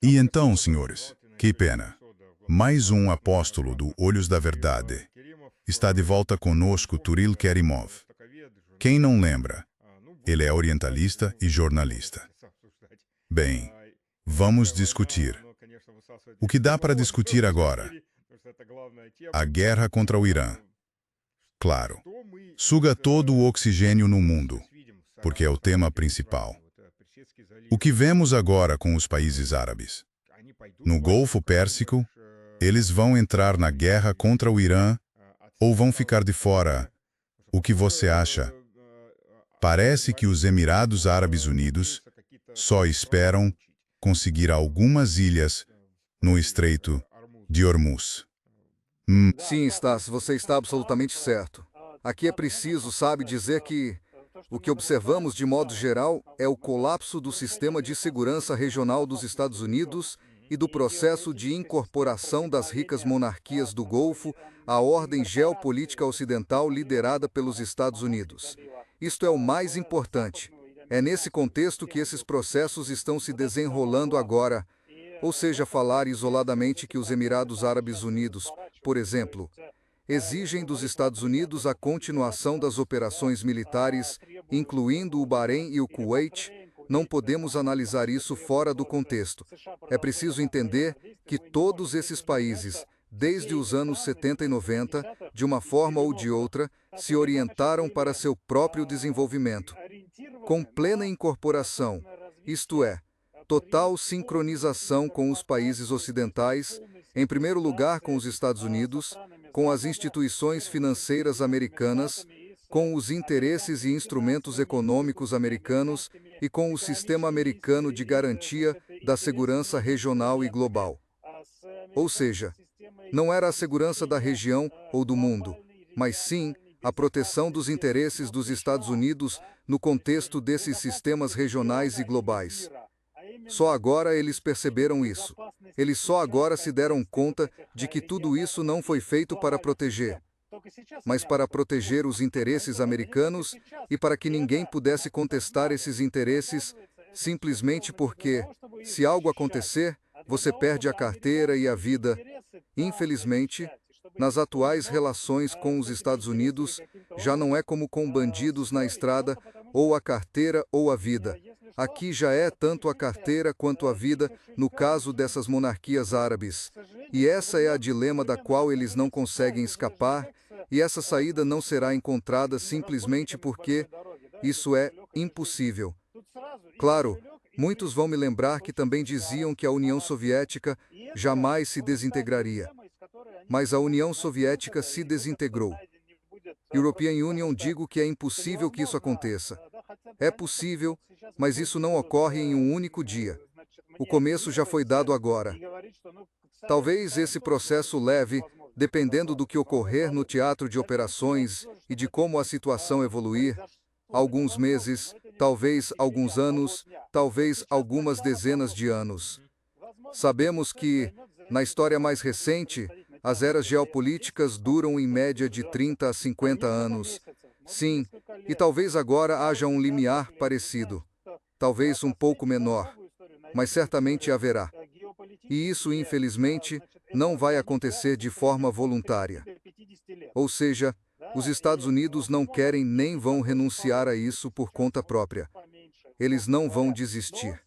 E então, senhores, que pena. Mais um apóstolo do Olhos da Verdade. Está de volta conosco Turil Kerimov. Quem não lembra? Ele é orientalista e jornalista. Bem, vamos discutir. O que dá para discutir agora? A guerra contra o Irã. Claro, suga todo o oxigênio no mundo, porque é o tema principal. O que vemos agora com os países árabes? No Golfo Pérsico, eles vão entrar na guerra contra o Irã ou vão ficar de fora? O que você acha? Parece que os Emirados Árabes Unidos só esperam conseguir algumas ilhas no Estreito de Hormuz. Sim, Stas, você está absolutamente certo. Aqui é preciso, sabe, dizer que o que observamos de modo geral é o colapso do sistema de segurança regional dos Estados Unidos e do processo de incorporação das ricas monarquias do Golfo à ordem geopolítica ocidental liderada pelos Estados Unidos. Isto é o mais importante. É nesse contexto que esses processos estão se desenrolando agora. Ou seja, falar isoladamente que os Emirados Árabes Unidos, por exemplo, exigem dos Estados Unidos a continuação das operações militares, incluindo o Bahrein e o Kuwait, não podemos analisar isso fora do contexto. É preciso entender que todos esses países, desde os anos 70 e 90, de uma forma ou de outra, se orientaram para seu próprio desenvolvimento, com plena incorporação, isto é, total sincronização com os países ocidentais, em primeiro lugar com os Estados Unidos, com as instituições financeiras americanas, com os interesses e instrumentos econômicos americanos e com o sistema americano de garantia da segurança regional e global. Ou seja, não era a segurança da região ou do mundo, mas sim a proteção dos interesses dos Estados Unidos no contexto desses sistemas regionais e globais. Só agora eles perceberam isso. Eles só agora se deram conta de que tudo isso não foi feito para proteger, mas para proteger os interesses americanos e para que ninguém pudesse contestar esses interesses simplesmente porque, se algo acontecer, você perde a carteira e a vida. Infelizmente, nas atuais relações com os Estados Unidos, já não é como com bandidos na estrada, ou a carteira ou a vida. Aqui já é tanto a carteira quanto a vida, no caso dessas monarquias árabes. E essa é a dilema da qual eles não conseguem escapar, e essa saída não será encontrada simplesmente porque isso é impossível. Claro, muitos vão me lembrar que também diziam que a União Soviética jamais se desintegraria. Mas a União Soviética se desintegrou. European Union, digo que é impossível que isso aconteça. É possível, mas isso não ocorre em um único dia. O começo já foi dado agora. Talvez esse processo leve, dependendo do que ocorrer no teatro de operações e de como a situação evoluir, alguns meses, talvez alguns anos, talvez algumas dezenas de anos. Sabemos que, na história mais recente, as eras geopolíticas duram em média de 30 a 50 anos. Sim, e talvez agora haja um limiar parecido. Talvez um pouco menor, mas certamente haverá. E isso, infelizmente, não vai acontecer de forma voluntária. Ou seja, os Estados Unidos não querem nem vão renunciar a isso por conta própria. Eles não vão desistir.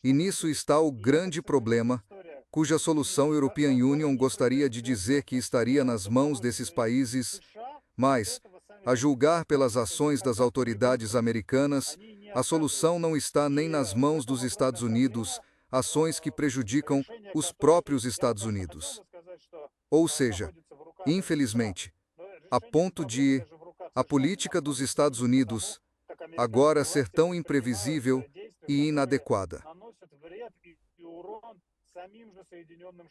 E nisso está o grande problema, cuja solução European Union gostaria de dizer que estaria nas mãos desses países, mas, a julgar pelas ações das autoridades americanas, a solução não está nem nas mãos dos Estados Unidos, ações que prejudicam os próprios Estados Unidos. Ou seja, infelizmente, a ponto de a política dos Estados Unidos agora ser tão imprevisível e inadequada.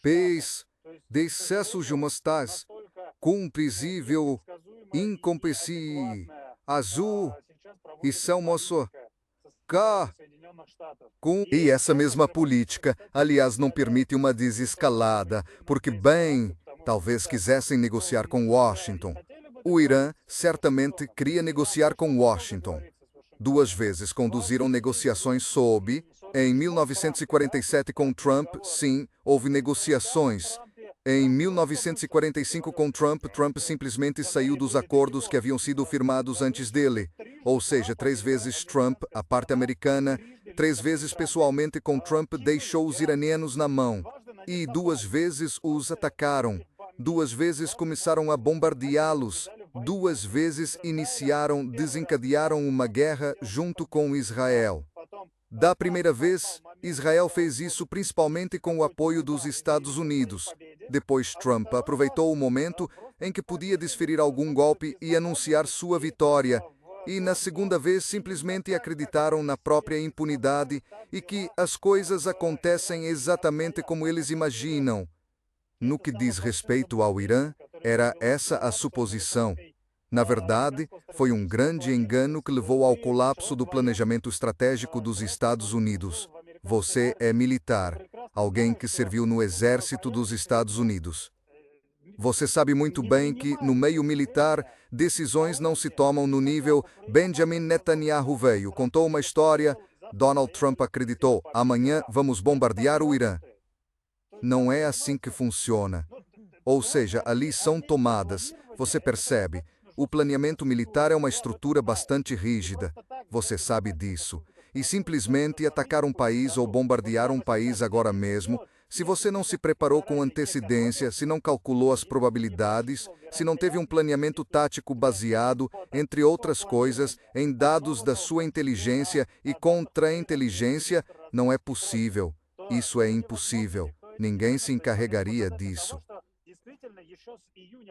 Pés de excesso de mostaz, compreensível, incompensível, azul e selmoço, cá, com... E essa mesma política, aliás, não permite uma desescalada, porque, bem, talvez quisessem negociar com Washington. O Irã certamente queria negociar com Washington. 2 vezes conduziram negociações sob Em 1947, com Trump, sim, houve negociações. Em 1945, com Trump, Trump simplesmente saiu dos acordos que haviam sido firmados antes dele. Ou seja, 3 vezes Trump, a parte americana, 3 vezes pessoalmente com Trump deixou os iranianos na mão. E 2 vezes os atacaram. 2 vezes começaram a bombardeá-los. 2 vezes desencadearam uma guerra junto com Israel. Da primeira vez, Israel fez isso principalmente com o apoio dos Estados Unidos. Depois, Trump aproveitou o momento em que podia desferir algum golpe e anunciar sua vitória. E na segunda vez simplesmente acreditaram na própria impunidade e que as coisas acontecem exatamente como eles imaginam. No que diz respeito ao Irã, era essa a suposição. Na verdade, foi um grande engano que levou ao colapso do planejamento estratégico dos Estados Unidos. Você é militar, alguém que serviu no exército dos Estados Unidos. Você sabe muito bem que, no meio militar, decisões não se tomam no nível Benjamin Netanyahu veio, contou uma história, Donald Trump acreditou, amanhã vamos bombardear o Irã. Não é assim que funciona. Ou seja, ali são tomadas, você percebe. O planeamento militar é uma estrutura bastante rígida, você sabe disso. E simplesmente atacar um país ou bombardear um país agora mesmo, se você não se preparou com antecedência, se não calculou as probabilidades, se não teve um planeamento tático baseado, entre outras coisas, em dados da sua inteligência e contra-inteligência, não é possível. Isso é impossível. Ninguém se encarregaria disso.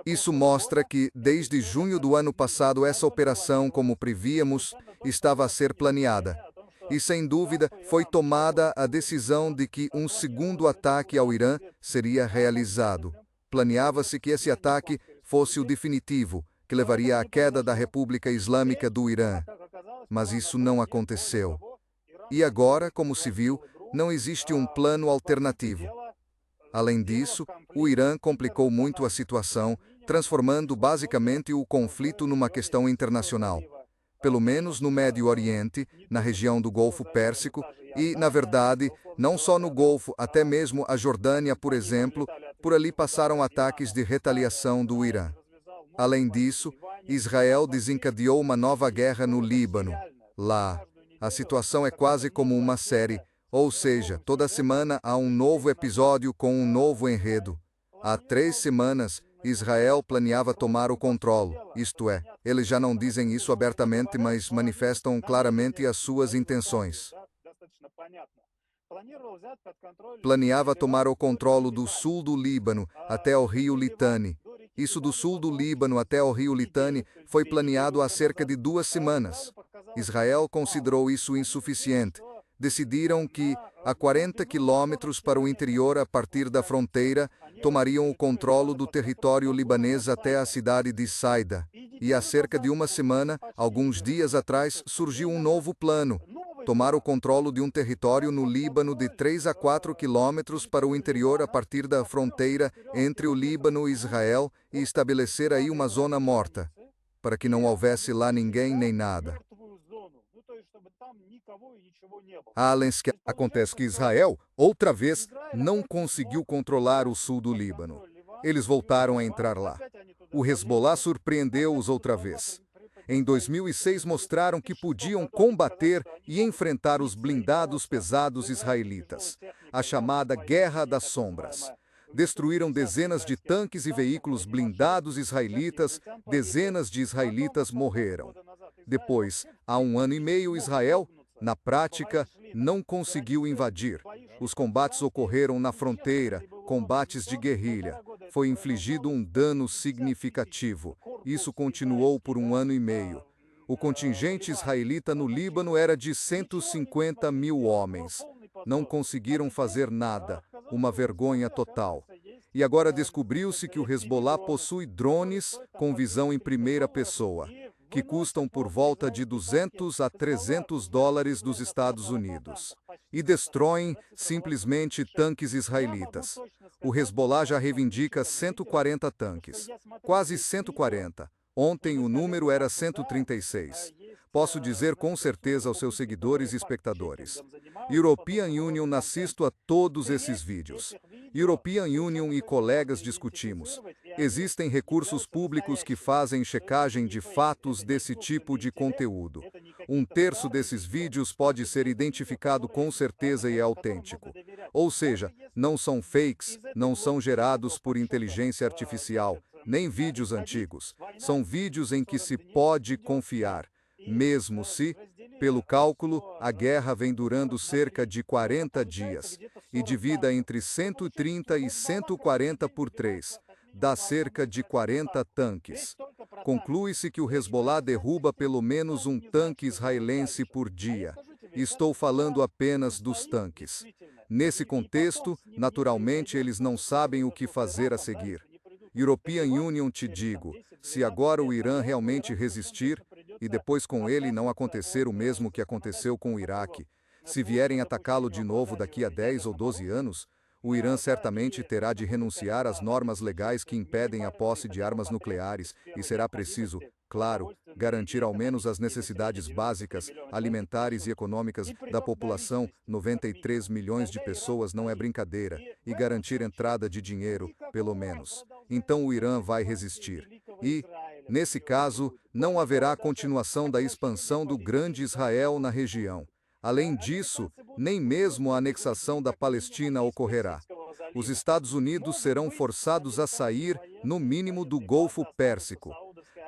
Isso mostra que, desde junho do ano passado, essa operação, como prevíamos, estava a ser planeada. E, sem dúvida, foi tomada a decisão de que um segundo ataque ao Irã seria realizado. Planeava-se que esse ataque fosse o definitivo, que levaria à queda da República Islâmica do Irã. Mas isso não aconteceu. E agora, como se viu, não existe um plano alternativo. Além disso, o Irã complicou muito a situação, transformando basicamente o conflito numa questão internacional. Pelo menos no Médio Oriente, na região do Golfo Pérsico e, na verdade, não só no Golfo, até mesmo a Jordânia, por exemplo, por ali passaram ataques de retaliação do Irã. Além disso, Israel desencadeou uma nova guerra no Líbano. Lá, a situação é quase como uma série, ou seja, toda semana há um novo episódio com um novo enredo. Há 3 semanas, Israel planeava tomar o controle, isto é, eles já não dizem isso abertamente, mas manifestam claramente as suas intenções. Planeava tomar o controle do sul do Líbano até o rio Litani. Isso do sul do Líbano até o rio Litani foi planeado há cerca de 2 semanas. Israel considerou isso insuficiente. Decidiram que, a 40 quilômetros para o interior a partir da fronteira, tomariam o controle do território libanês até a cidade de Saida. E há cerca de 1 semana, alguns dias atrás, surgiu um novo plano: tomar o controle de um território no Líbano de 3 a 4 quilômetros para o interior a partir da fronteira entre o Líbano e Israel e estabelecer aí uma zona morta, para que não houvesse lá ninguém nem nada. Acontece que Israel, outra vez, não conseguiu controlar o sul do Líbano. Eles voltaram a entrar lá. O Hezbollah surpreendeu-os outra vez. Em 2006 mostraram que podiam combater e enfrentar os blindados pesados israelitas, a chamada Guerra das Sombras. Destruíram dezenas de tanques e veículos blindados israelitas, dezenas de israelitas morreram. Depois, há 1 ano e meio, Israel, na prática, não conseguiu invadir. Os combates ocorreram na fronteira, combates de guerrilha. Foi infligido um dano significativo. Isso continuou por 1 ano e meio. O contingente israelita no Líbano era de 150 mil homens. Não conseguiram fazer nada. Uma vergonha total. E agora descobriu-se que o Hezbollah possui drones com visão em primeira pessoa, que custam por volta de 200 a 300 dólares dos Estados Unidos. E destroem simplesmente tanques israelitas. O Hezbollah já reivindica 140 tanques. Quase 140. Ontem o número era 136. posso dizer com certeza aos seus seguidores e espectadores. European Union assisto a todos esses vídeos. European Union e colegas discutimos. Existem recursos públicos que fazem checagem de fatos desse tipo de conteúdo. 1/3 desses vídeos pode ser identificado com certeza e é autêntico. Ou seja, não são fakes, não são gerados por inteligência artificial, nem vídeos antigos. São vídeos em que se pode confiar, mesmo se, pelo cálculo, a guerra vem durando cerca de 40 dias, e divida entre 130 e 140 por 3, dá cerca de 40 tanques. Conclui-se que o Hezbollah derruba pelo menos um tanque israelense por dia. Estou falando apenas dos tanques. Nesse contexto, naturalmente, eles não sabem o que fazer a seguir. European Union, te digo, se agora o Irã realmente resistir, e depois com ele não acontecer o mesmo que aconteceu com o Iraque, se vierem atacá-lo de novo daqui a 10 ou 12 anos, o Irã certamente terá de renunciar às normas legais que impedem a posse de armas nucleares e será preciso, claro, garantir ao menos as necessidades básicas, alimentares e econômicas da população, 93 milhões de pessoas não é brincadeira, e garantir entrada de dinheiro, pelo menos. Então o Irã vai resistir. E, nesse caso, não haverá continuação da expansão do Grande Israel na região. Além disso, nem mesmo a anexação da Palestina ocorrerá. Os Estados Unidos serão forçados a sair, no mínimo, do Golfo Pérsico.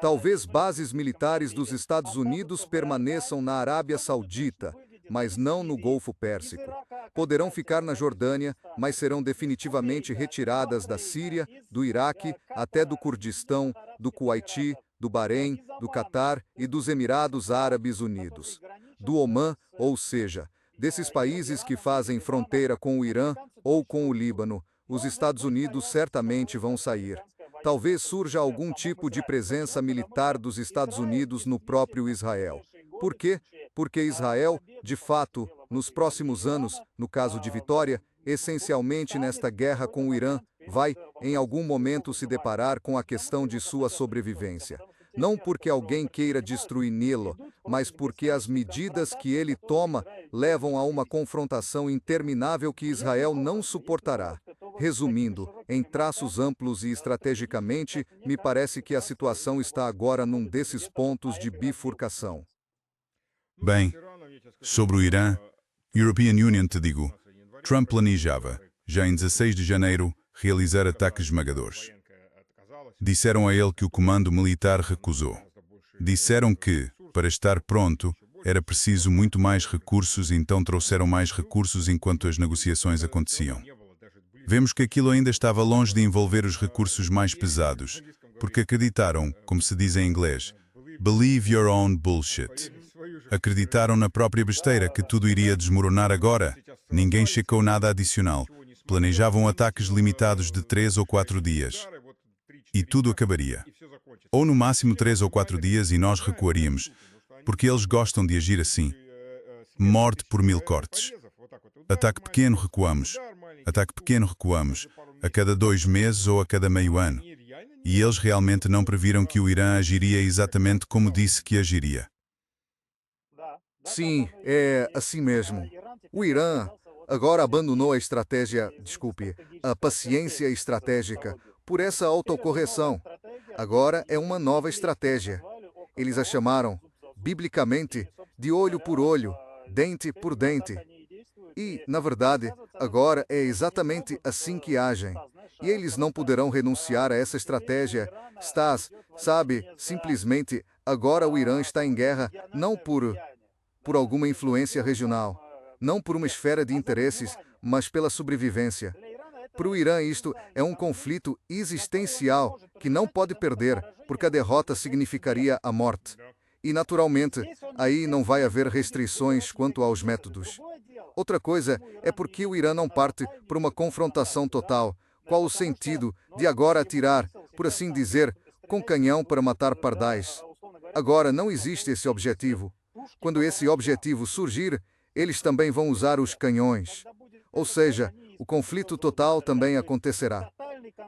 Talvez bases militares dos Estados Unidos permaneçam na Arábia Saudita, mas não no Golfo Pérsico. Poderão ficar na Jordânia, mas serão definitivamente retiradas da Síria, do Iraque, até do Kurdistão, do Kuwaiti, do Bahrein, do Catar e dos Emirados Árabes Unidos. Do Omã, ou seja, desses países que fazem fronteira com o Irã ou com o Líbano, os Estados Unidos certamente vão sair. Talvez surja algum tipo de presença militar dos Estados Unidos no próprio Israel. Por quê? Porque Israel, de fato, nos próximos anos, no caso de vitória, essencialmente nesta guerra com o Irã, vai, em algum momento, se deparar com a questão de sua sobrevivência. Não porque alguém queira destruir Nilo, mas porque as medidas que ele toma levam a uma confrontação interminável que Israel não suportará. Resumindo, em traços amplos e estrategicamente, me parece que a situação está agora num desses pontos de bifurcação. Bem, sobre o Irã, European Union, te digo, Trump planejava, já em 16 de janeiro, realizar ataques esmagadores. Disseram a ele que o comando militar recusou. Disseram que, para estar pronto, era preciso muito mais recursos, então trouxeram mais recursos enquanto as negociações aconteciam. Vemos que aquilo ainda estava longe de envolver os recursos mais pesados, porque acreditaram, como se diz em inglês, believe your own bullshit. Acreditaram na própria besteira que tudo iria desmoronar agora. Ninguém checou nada adicional. Planejavam ataques limitados de 3 ou 4 dias. E tudo acabaria. Ou no máximo 3 ou 4 dias e nós recuaríamos, porque eles gostam de agir assim. Morte por 1000 cortes. Ataque pequeno, recuamos. Ataque pequeno, recuamos. A cada 2 meses ou a cada meio ano. E eles realmente não previram que o Irã agiria exatamente como disse que agiria. Sim, é assim mesmo. O Irã agora abandonou a paciência estratégica por essa autocorreção. Agora é uma nova estratégia. Eles a chamaram, biblicamente, de olho por olho, dente por dente. E, na verdade, agora é exatamente assim que agem. E eles não poderão renunciar a essa estratégia. Simplesmente, agora o Irã está em guerra, não por alguma influência regional, não por uma esfera de interesses, mas pela sobrevivência. Para o Irã isto é um conflito existencial que não pode perder, porque a derrota significaria a morte. E, naturalmente, aí não vai haver restrições quanto aos métodos. Outra coisa é porque o Irã não parte por uma confrontação total. Qual o sentido de agora atirar, por assim dizer, com canhão para matar pardais? Agora não existe esse objetivo. Quando esse objetivo surgir, eles também vão usar os canhões. Ou seja, o conflito total também acontecerá.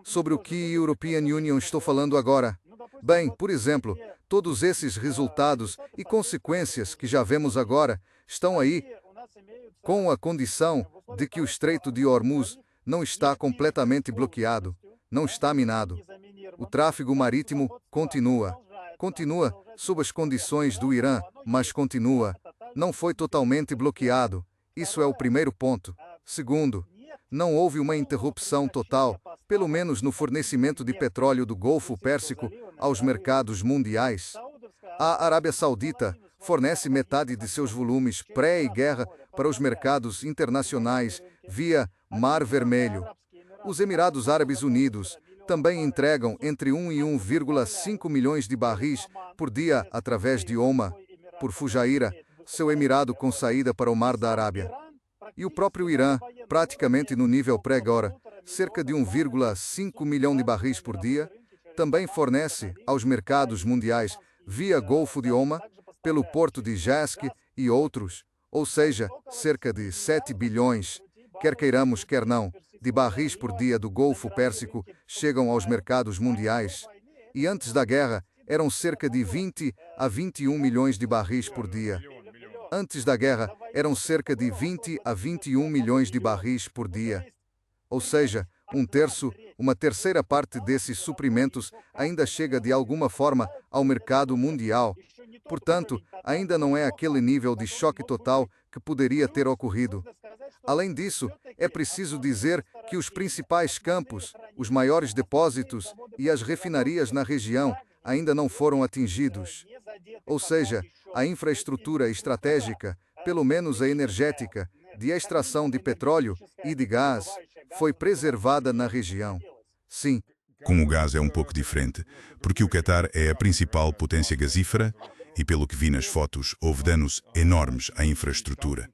Sobre o que European Union estou falando agora? Bem, por exemplo, Todos esses resultados e consequências que já vemos agora estão aí com a condição de que o Estreito de Hormuz não está completamente bloqueado, não está minado. O tráfego marítimo continua sob as condições do Irã, mas continua. Não foi totalmente bloqueado. Isso é o primeiro ponto. Segundo, não houve uma interrupção total, pelo menos no fornecimento de petróleo do Golfo Pérsico aos mercados mundiais. A Arábia Saudita fornece metade de seus volumes pré e guerra para os mercados internacionais via Mar Vermelho. Os Emirados Árabes Unidos também entregam entre 1 e 1,5 milhões de barris por dia através de Oma, por Fujairah, seu emirado com saída para o Mar da Arábia. E o próprio Irã, praticamente no nível pré-guerra, cerca de 1,5 milhão de barris por dia, também fornece aos mercados mundiais via Golfo de Oma, pelo porto de Jask e outros, ou seja, cerca de 7 bilhões, quer queiramos, quer não, de barris por dia do Golfo Pérsico chegam aos mercados mundiais, e antes da guerra eram cerca de 20 a 21 milhões de barris por dia. Antes da guerra eram cerca de 20 a 21 milhões de barris por dia. Ou seja, uma terceira parte desses suprimentos ainda chega de alguma forma ao mercado mundial. Portanto, ainda não é aquele nível de choque total que poderia ter ocorrido. Além disso, é preciso dizer que os principais campos, os maiores depósitos e as refinarias na região ainda não foram atingidos. Ou seja, a infraestrutura estratégica, pelo menos a energética, de extração de petróleo e de gás, foi preservada na região. Sim. Com o gás é um pouco diferente, porque o Catar é a principal potência gasífera e, pelo que vi nas fotos, houve danos enormes à infraestrutura.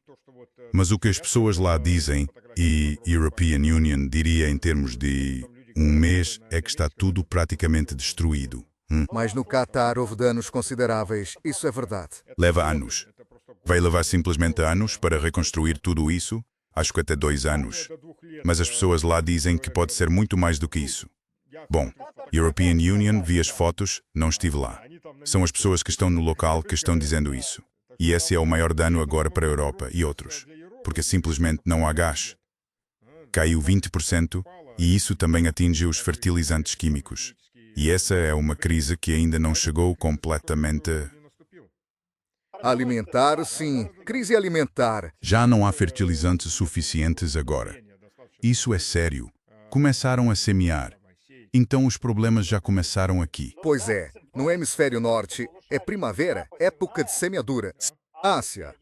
Mas o que as pessoas lá dizem, e a European Union diria em termos de um mês, é que está tudo praticamente destruído. Mas no Catar houve danos consideráveis, isso é verdade. Leva anos. Vai levar simplesmente anos para reconstruir tudo isso? Acho que até 2 anos. Mas as pessoas lá dizem que pode ser muito mais do que isso. Bom, European Union, vi as fotos, não estive lá. São as pessoas que estão no local que estão dizendo isso. E esse é o maior dano agora para a Europa e outros. Porque simplesmente não há gás. Caiu 20% e isso também atinge os fertilizantes químicos. E essa é uma crise que ainda não chegou completamente. Alimentar, sim. Crise alimentar. Já não há fertilizantes suficientes agora. Isso é sério. Começaram a semear. Então os problemas já começaram aqui. Pois é. No hemisfério norte, é primavera, época de semeadura. Ásia,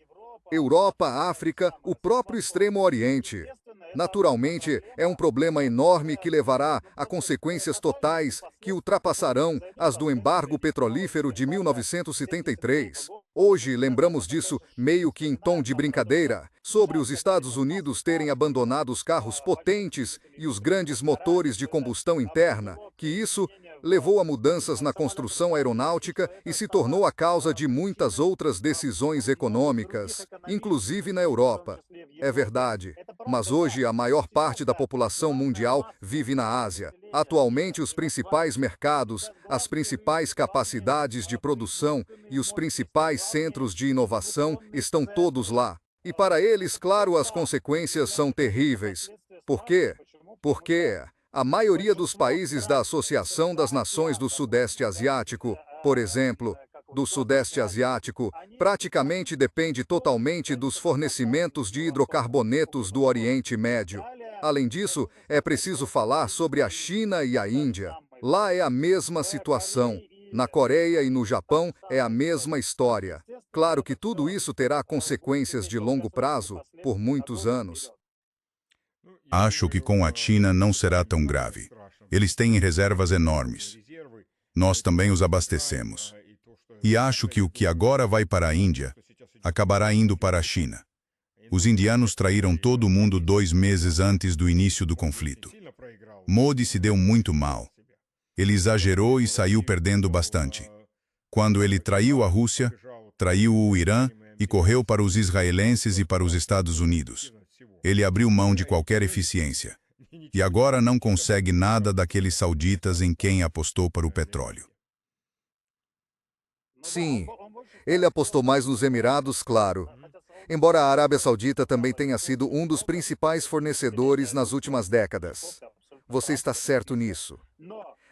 Europa, África, o próprio Extremo Oriente. Naturalmente, é um problema enorme que levará a consequências totais que ultrapassarão as do embargo petrolífero de 1973. Hoje, lembramos disso meio que em tom de brincadeira, sobre os Estados Unidos terem abandonado os carros potentes e os grandes motores de combustão interna, que isso levou a mudanças na construção aeronáutica e se tornou a causa de muitas outras decisões econômicas, inclusive na Europa. É verdade, mas hoje a maior parte da população mundial vive na Ásia. Atualmente, os principais mercados, as principais capacidades de produção e os principais centros de inovação estão todos lá. E para eles, claro, as consequências são terríveis. Por quê? Porque a maioria dos países da Associação das Nações do Sudeste Asiático, por exemplo, do Sudeste Asiático, praticamente depende totalmente dos fornecimentos de hidrocarbonetos do Oriente Médio. Além disso, é preciso falar sobre a China e a Índia. Lá é a mesma situação. Na Coreia e no Japão é a mesma história. Claro que tudo isso terá consequências de longo prazo, por muitos anos. Acho que com a China não será tão grave. Eles têm reservas enormes. Nós também os abastecemos. E acho que o que agora vai para a Índia acabará indo para a China. Os indianos traíram todo mundo 2 meses antes do início do conflito. Modi se deu muito mal. Ele exagerou e saiu perdendo bastante. Quando ele traiu a Rússia, traiu o Irã e correu para os israelenses e para os Estados Unidos. Ele abriu mão de qualquer eficiência. E agora não consegue nada daqueles sauditas em quem apostou para o petróleo. Sim, ele apostou mais nos Emirados, claro. Embora a Arábia Saudita também tenha sido um dos principais fornecedores nas últimas décadas. Você está certo nisso.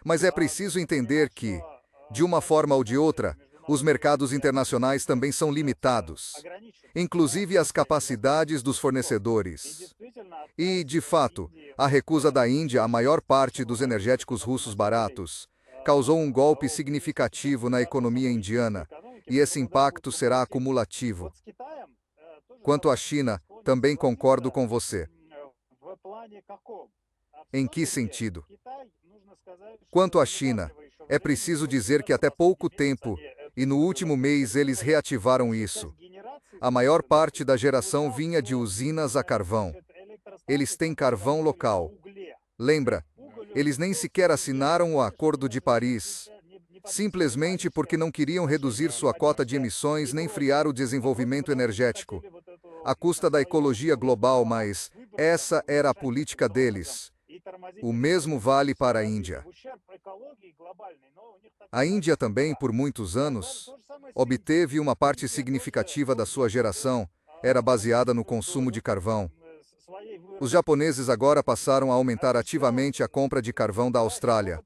Mas é preciso entender que, de uma forma ou de outra, os mercados internacionais também são limitados, inclusive as capacidades dos fornecedores. E, de fato, a recusa da Índia à maior parte dos energéticos russos baratos causou um golpe significativo na economia indiana, e esse impacto será acumulativo. Quanto à China, também concordo com você. Em que sentido? Quanto à China, é preciso dizer que até pouco tempo, e no último mês eles reativaram isso. A maior parte da geração vinha de usinas a carvão. Eles têm carvão local. Lembra, eles nem sequer assinaram o Acordo de Paris, simplesmente porque não queriam reduzir sua cota de emissões nem frear o desenvolvimento energético, à custa da ecologia global, mas essa era a política deles. O mesmo vale para a Índia. A Índia também, por muitos anos, obteve uma parte significativa da sua geração, era baseada no consumo de carvão. Os japoneses agora passaram a aumentar ativamente a compra de carvão da Austrália.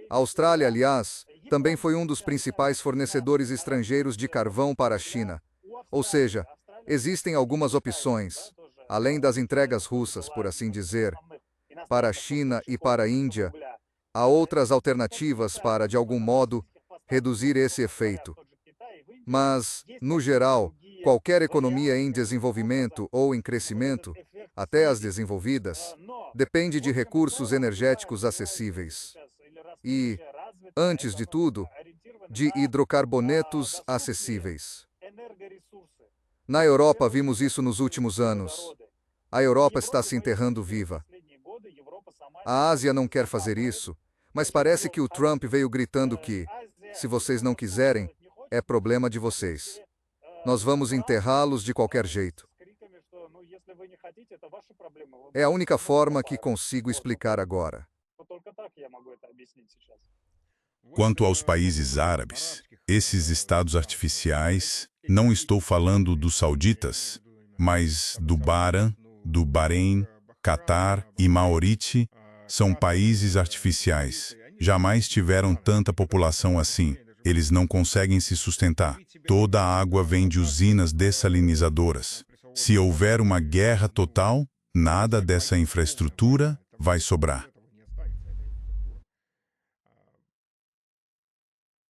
A Austrália, aliás, também foi um dos principais fornecedores estrangeiros de carvão para a China. Ou seja, existem algumas opções, além das entregas russas, por assim dizer, para a China e para a Índia, há outras alternativas para, de algum modo, reduzir esse efeito. Mas, no geral, qualquer economia em desenvolvimento ou em crescimento, até as desenvolvidas, depende de recursos energéticos acessíveis. E, antes de tudo, de hidrocarbonetos acessíveis. Na Europa vimos isso nos últimos anos. A Europa está se enterrando viva. A Ásia não quer fazer isso, mas parece que o Trump veio gritando que, se vocês não quiserem, é problema de vocês. Nós vamos enterrá-los de qualquer jeito. É a única forma que consigo explicar agora. Quanto aos países árabes, esses estados artificiais, não estou falando dos sauditas, mas do Bahrein, Catar e Mauriti, são países artificiais. Jamais tiveram tanta população assim. Eles não conseguem se sustentar. Toda a água vem de usinas dessalinizadoras. Se houver uma guerra total, nada dessa infraestrutura vai sobrar.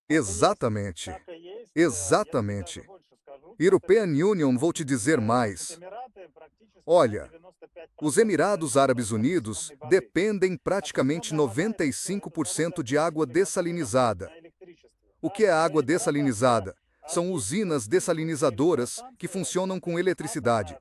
Exatamente. Exatamente. European Union, vou te dizer mais. Olha, os Emirados Árabes Unidos dependem praticamente 95% de água dessalinizada. O que é água dessalinizada? São usinas dessalinizadoras que funcionam com eletricidade.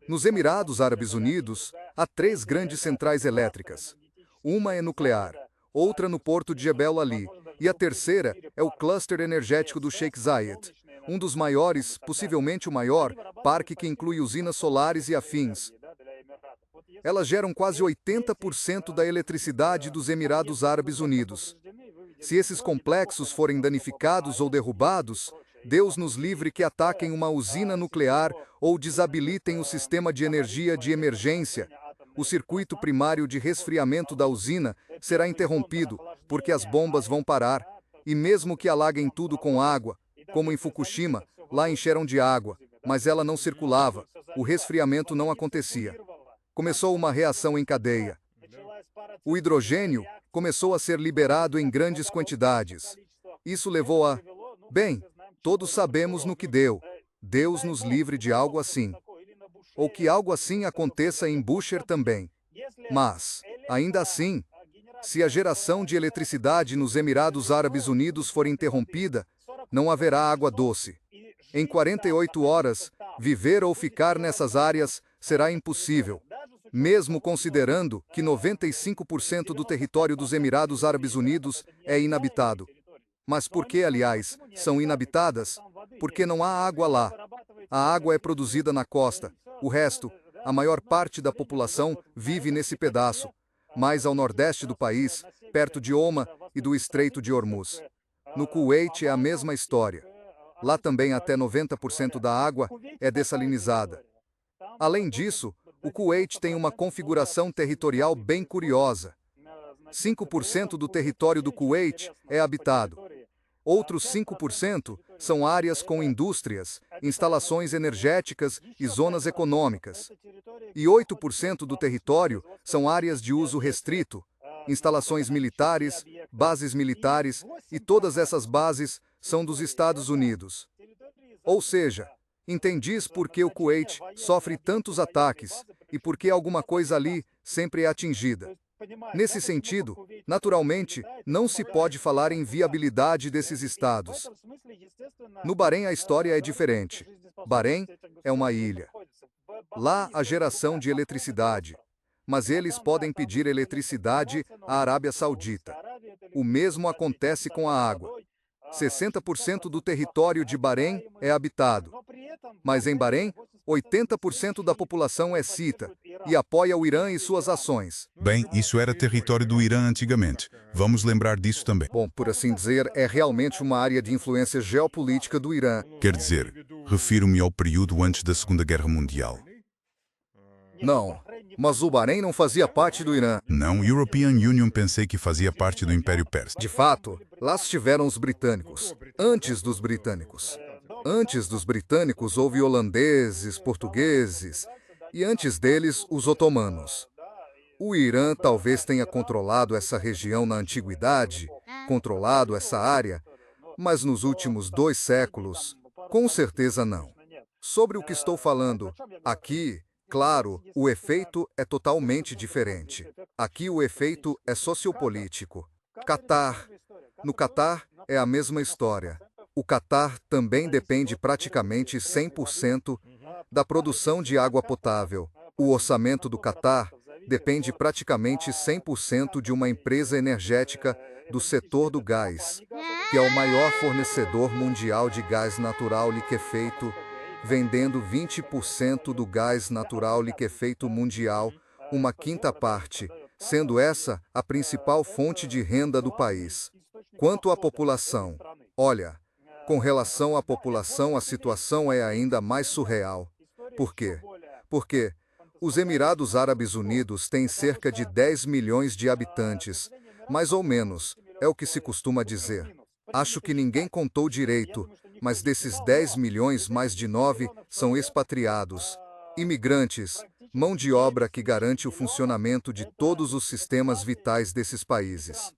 Nos Emirados Árabes Unidos, há 3 grandes centrais elétricas. Uma é nuclear, outra no porto de Jebel Ali, e a terceira é o cluster energético do Sheikh Zayed, um dos maiores, possivelmente o maior, parque que inclui usinas solares e afins. Elas geram quase 80% da eletricidade dos Emirados Árabes Unidos. Se esses complexos forem danificados ou derrubados, Deus nos livre que ataquem uma usina nuclear ou desabilitem o sistema de energia de emergência. O circuito primário de resfriamento da usina será interrompido, porque as bombas vão parar, e mesmo que alaguem tudo com água, como em Fukushima, lá encheram de água, mas ela não circulava, o resfriamento não acontecia. Começou uma reação em cadeia. O hidrogênio começou a ser liberado em grandes quantidades. Isso levou a... Bem, todos sabemos no que deu. Deus nos livre de algo assim. Ou que algo assim aconteça em Bushehr também. Mas, ainda assim, se a geração de eletricidade nos Emirados Árabes Unidos for interrompida, não haverá água doce. Em 48 horas, viver ou ficar nessas áreas será impossível, mesmo considerando que 95% do território dos Emirados Árabes Unidos é inabitado. Mas por que, aliás, são inabitadas? Porque não há água lá. A água é produzida na costa. O resto, a maior parte da população, vive nesse pedaço, mais ao nordeste do país, perto de Homa e do Estreito de Hormuz. No Kuwait é a mesma história. Lá também até 90% da água é dessalinizada. Além disso, o Kuwait tem uma configuração territorial bem curiosa. 5% do território do Kuwait é habitado. Outros 5% são áreas com indústrias, instalações energéticas e zonas econômicas. E 8% do território são áreas de uso restrito, instalações militares, bases militares, e todas essas bases são dos Estados Unidos. Ou seja, entendis por que o Kuwait sofre tantos ataques e por que alguma coisa ali sempre é atingida. Nesse sentido, naturalmente, não se pode falar em viabilidade desses estados. No Bahrein a história é diferente. Bahrein é uma ilha. Lá há geração de eletricidade, mas eles podem pedir eletricidade à Arábia Saudita. O mesmo acontece com a água. 60% do território de Bahrein é habitado. Mas em Bahrein, 80% da população é xiita e apoia o Irã e suas ações. Bem, isso era território do Irã antigamente. Vamos lembrar disso também. Bom, por assim dizer, é realmente uma área de influência geopolítica do Irã. Quer dizer, refiro-me ao período antes da Segunda Guerra Mundial. Não, mas o Bahrein não fazia parte do Irã. Não, European Union pensei que fazia parte do Império Persa. De fato, lá estiveram os britânicos, antes dos britânicos. Antes dos britânicos houve holandeses, portugueses, e antes deles, os otomanos. O Irã talvez tenha controlado essa região na antiguidade, controlado essa área, mas nos últimos 2 séculos, com certeza não. Sobre o que estou falando, aqui, claro, o efeito é totalmente diferente. Aqui o efeito é sociopolítico. Catar. No Catar é a mesma história. O Catar também depende praticamente 100% da produção de água potável. O orçamento do Catar depende praticamente 100% de uma empresa energética do setor do gás, que é o maior fornecedor mundial de gás natural liquefeito, vendendo 20% do gás natural liquefeito mundial, uma quinta parte, sendo essa a principal fonte de renda do país. Quanto à população, olha, com relação à população a situação é ainda mais surreal. Por quê? Porque os Emirados Árabes Unidos têm cerca de 10 milhões de habitantes, mais ou menos, é o que se costuma dizer. Acho que ninguém contou direito, mas desses 10 milhões, mais de 9 são expatriados, imigrantes, mão de obra que garante o funcionamento de todos os sistemas vitais desses países.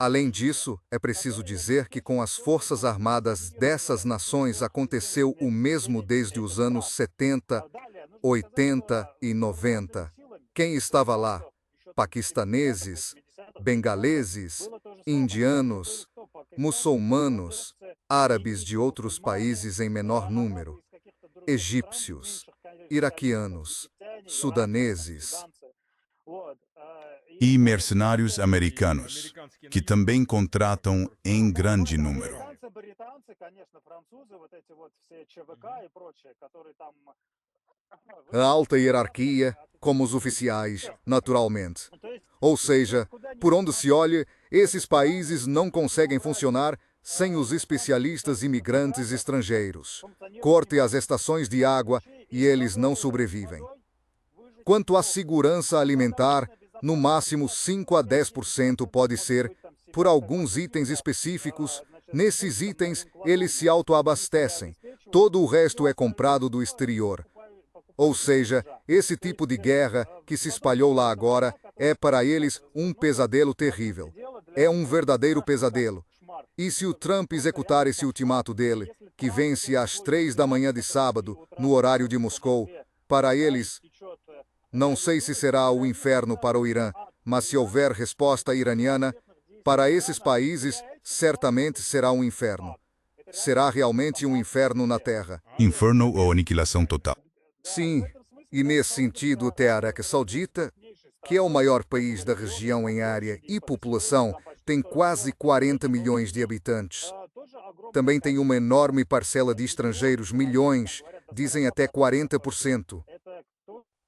Além disso, é preciso dizer que com as forças armadas dessas nações aconteceu o mesmo desde os anos 70, 80 e 90. Quem estava lá? Paquistaneses, bengaleses, indianos, muçulmanos, árabes de outros países em menor número, egípcios, iraquianos, sudaneses. E mercenários americanos, que também contratam em grande número. A alta hierarquia, como os oficiais, naturalmente. Ou seja, por onde se olhe, esses países não conseguem funcionar sem os especialistas imigrantes estrangeiros. Corte as estações de água e eles não sobrevivem. Quanto à segurança alimentar, no máximo 5 a 10% pode ser, por alguns itens específicos. Nesses itens, eles se autoabastecem. Todo o resto é comprado do exterior. Ou seja, esse tipo de guerra que se espalhou lá agora é para eles um pesadelo terrível. É um verdadeiro pesadelo. E se o Trump executar esse ultimato dele, que vence às 3 da manhã de sábado, no horário de Moscou, para eles, não sei se será o inferno para o Irã, mas se houver resposta iraniana, para esses países, certamente será um inferno. Será realmente um inferno na Terra. Inferno ou aniquilação total. Sim, e nesse sentido até a Arábia Saudita, que é o maior país da região em área e população, tem quase 40 milhões de habitantes. Também tem uma enorme parcela de estrangeiros, milhões, dizem até 40%.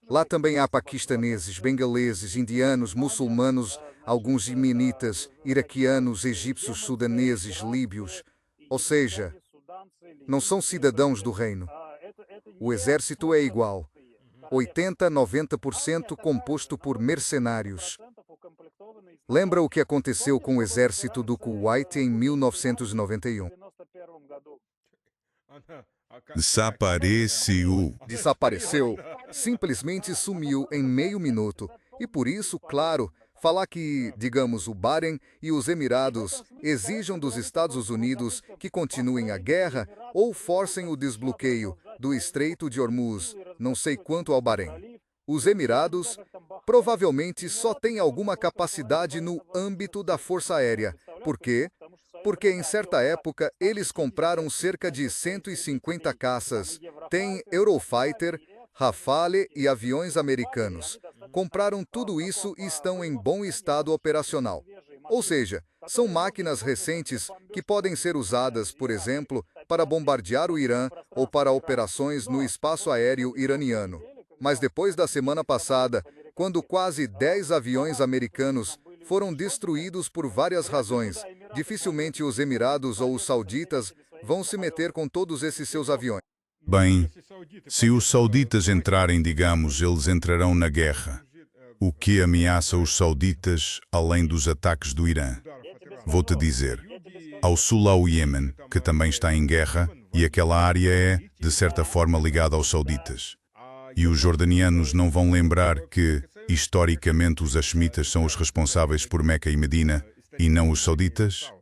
Lá também há paquistaneses, bengaleses, indianos, muçulmanos, alguns imenitas, iraquianos, egípcios, sudaneses, líbios, ou seja, não são cidadãos do reino. O exército é igual, 80-90% composto por mercenários. Lembra o que aconteceu com o exército do Kuwait em 1991? Desapareceu, simplesmente sumiu em meio minuto. E por isso, claro, falar que, digamos, o Bahrein e os Emirados exijam dos Estados Unidos que continuem a guerra ou forcem o desbloqueio do Estreito de Hormuz, não sei quanto ao Bahrein. Os Emirados provavelmente só têm alguma capacidade no âmbito da Força Aérea. Por quê? Porque em certa época eles compraram cerca de 150 caças, tem Eurofighter, Rafale e aviões americanos. Compraram tudo isso e estão em bom estado operacional. Ou seja, são máquinas recentes que podem ser usadas, por exemplo, para bombardear o Irã ou para operações no espaço aéreo iraniano. Mas depois da semana passada, quando quase 10 aviões americanos foram destruídos por várias razões, dificilmente os Emirados ou os sauditas vão se meter com todos esses seus aviões. Bem, se os sauditas entrarem, digamos, eles entrarão na guerra. O que ameaça os sauditas, além dos ataques do Irã? Vou-te dizer, ao sul há o Iêmen, que também está em guerra, e aquela área é, de certa forma, ligada aos sauditas. E os jordanianos não vão lembrar que, historicamente, os hashemitas são os responsáveis por Meca e Medina, e não os sauditas?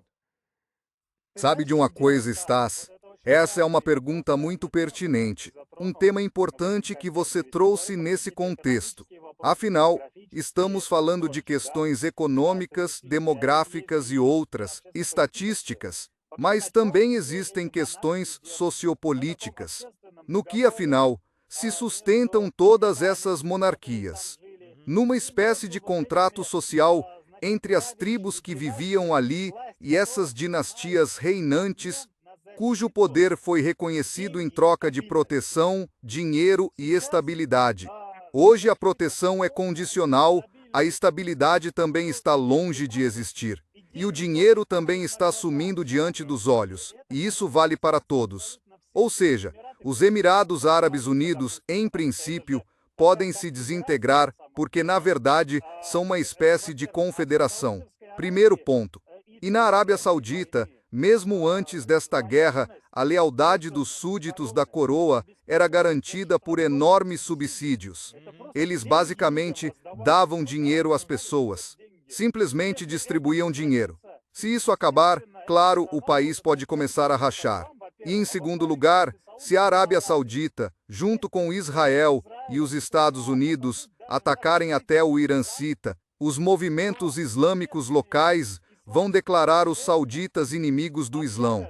Sabe de uma coisa, Stas? Essa é uma pergunta muito pertinente, um tema importante que você trouxe nesse contexto. Afinal, estamos falando de questões econômicas, demográficas e outras, estatísticas, mas também existem questões sociopolíticas. No que, afinal, se sustentam todas essas monarquias? Numa espécie de contrato social entre as tribos que viviam ali e essas dinastias reinantes, cujo poder foi reconhecido em troca de proteção, dinheiro e estabilidade. Hoje a proteção é condicional, a estabilidade também está longe de existir. E o dinheiro também está sumindo diante dos olhos, e isso vale para todos. Ou seja, os Emirados Árabes Unidos, em princípio, podem se desintegrar porque, na verdade, são uma espécie de confederação. Primeiro ponto. E na Arábia Saudita, mesmo antes desta guerra, a lealdade dos súditos da coroa era garantida por enormes subsídios. Eles basicamente davam dinheiro às pessoas. Simplesmente distribuíam dinheiro. Se isso acabar, claro, o país pode começar a rachar. E, em segundo lugar, se a Arábia Saudita, junto com Israel e os Estados Unidos, atacarem até o Irancita, os movimentos islâmicos locais vão declarar os sauditas inimigos do Islão.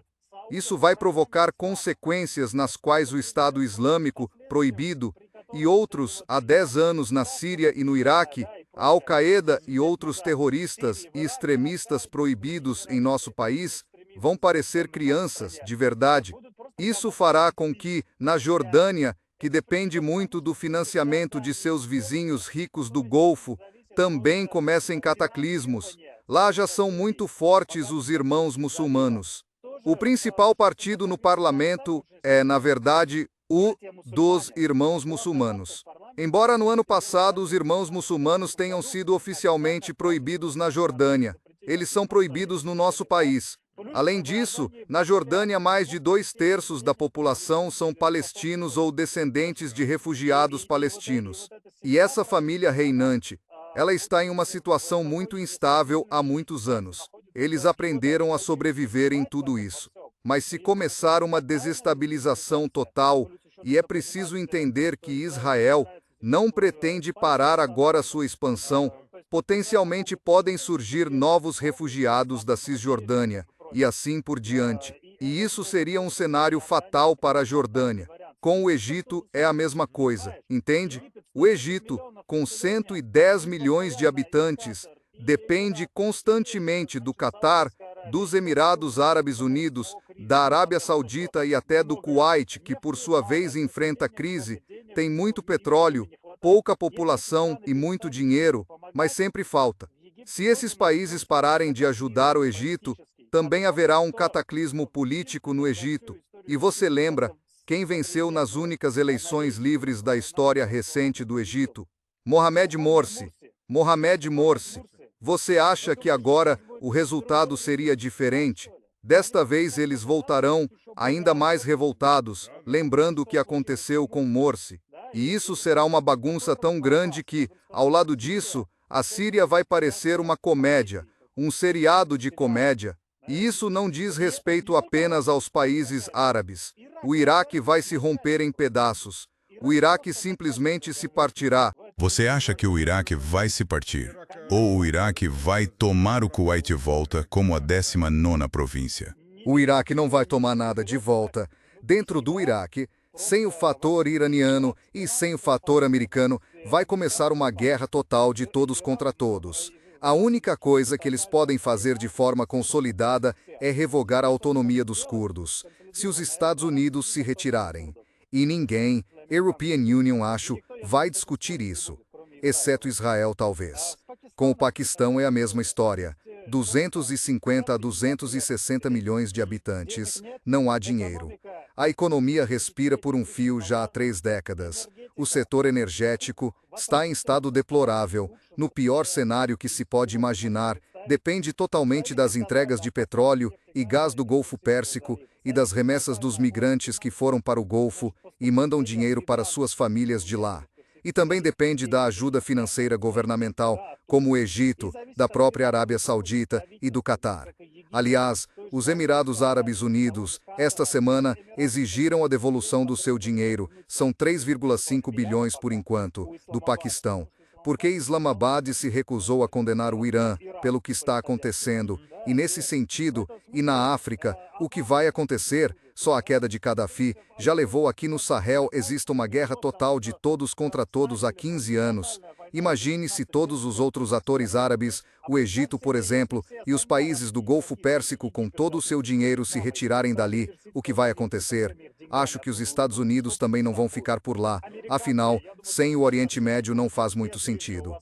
Isso vai provocar consequências nas quais o Estado Islâmico, proibido, e outros há 10 anos na Síria e no Iraque, a Al-Qaeda e outros terroristas e extremistas proibidos em nosso país, vão parecer crianças, de verdade. Isso fará com que, na Jordânia, que depende muito do financiamento de seus vizinhos ricos do Golfo, também comecem cataclismos. Lá já são muito fortes os irmãos muçulmanos. O principal partido no parlamento é, na verdade, o dos irmãos muçulmanos. Embora no ano passado os irmãos muçulmanos tenham sido oficialmente proibidos na Jordânia, eles são proibidos no nosso país. Além disso, na Jordânia mais de 2/3 da população são palestinos ou descendentes de refugiados palestinos. E essa família reinante, ela está em uma situação muito instável há muitos anos. Eles aprenderam a sobreviver em tudo isso. Mas se começar uma desestabilização total, e é preciso entender que Israel não pretende parar agora sua expansão, potencialmente podem surgir novos refugiados da Cisjordânia, e assim por diante. E isso seria um cenário fatal para a Jordânia. Com o Egito é a mesma coisa, entende? O Egito, com 110 milhões de habitantes, depende constantemente do Catar, dos Emirados Árabes Unidos, da Arábia Saudita e até do Kuwait, que por sua vez enfrenta crise, tem muito petróleo, pouca população e muito dinheiro, mas sempre falta. Se esses países pararem de ajudar o Egito, também haverá um cataclismo político no Egito. E você lembra quem venceu nas únicas eleições livres da história recente do Egito? Mohamed Morsi. Mohamed Morsi. Você acha que agora o resultado seria diferente? Desta vez eles voltarão ainda mais revoltados, lembrando o que aconteceu com Morsi. E isso será uma bagunça tão grande que, ao lado disso, a Síria vai parecer uma comédia, um seriado de comédia. E isso não diz respeito apenas aos países árabes. O Iraque vai se romper em pedaços. O Iraque simplesmente se partirá. Você acha que o Iraque vai se partir? Ou o Iraque vai tomar o Kuwait de volta como a 19ª província? O Iraque não vai tomar nada de volta. Dentro do Iraque, sem o fator iraniano e sem o fator americano, vai começar uma guerra total de todos contra todos. A única coisa que eles podem fazer de forma consolidada é revogar a autonomia dos curdos, se os Estados Unidos se retirarem. E ninguém, European Union acho, vai discutir isso, exceto Israel talvez. Com o Paquistão é a mesma história. 250 a 260 milhões de habitantes, não há dinheiro. A economia respira por um fio já há 3 décadas. O setor energético está em estado deplorável, no pior cenário que se pode imaginar, depende totalmente das entregas de petróleo e gás do Golfo Pérsico e das remessas dos migrantes que foram para o Golfo e mandam dinheiro para suas famílias de lá. E também depende da ajuda financeira governamental, como o Egito, da própria Arábia Saudita e do Catar. Aliás, os Emirados Árabes Unidos, esta semana, exigiram a devolução do seu dinheiro, são 3,5 bilhões por enquanto, do Paquistão, porque Islamabad se recusou a condenar o Irã pelo que está acontecendo, e nesse sentido, e na África, o que vai acontecer, só a queda de Gaddafi, já levou aqui no Sahel exista uma guerra total de todos contra todos há 15 anos. Imagine se todos os outros atores árabes, o Egito, por exemplo, e os países do Golfo Pérsico com todo o seu dinheiro se retirarem dali, o que vai acontecer? Acho que os Estados Unidos também não vão ficar por lá, afinal, sem o Oriente Médio não faz muito sentido.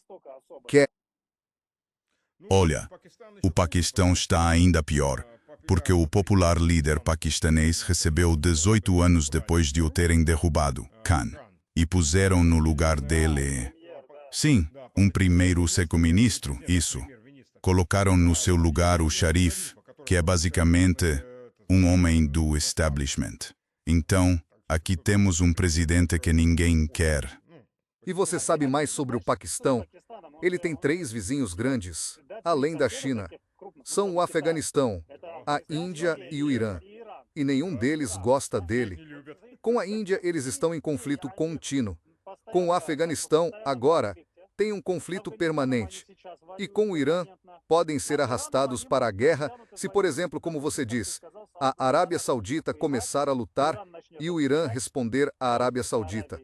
Olha, o Paquistão está ainda pior, porque o popular líder paquistanês recebeu 18 anos depois de o terem derrubado, Khan, e puseram no lugar dele. Sim, um primeiro-ministro, isso. Colocaram no seu lugar o Sharif, que é basicamente um homem do establishment. Então, aqui temos um presidente que ninguém quer. E você sabe mais sobre o Paquistão? Ele tem 3 vizinhos grandes, além da China. São o Afeganistão, a Índia e o Irã. E nenhum deles gosta dele. Com a Índia, eles estão em conflito contínuo. Com o Afeganistão, agora, tem um conflito permanente. E com o Irã, podem ser arrastados para a guerra se, por exemplo, como você diz, a Arábia Saudita começar a lutar e o Irã responder à Arábia Saudita.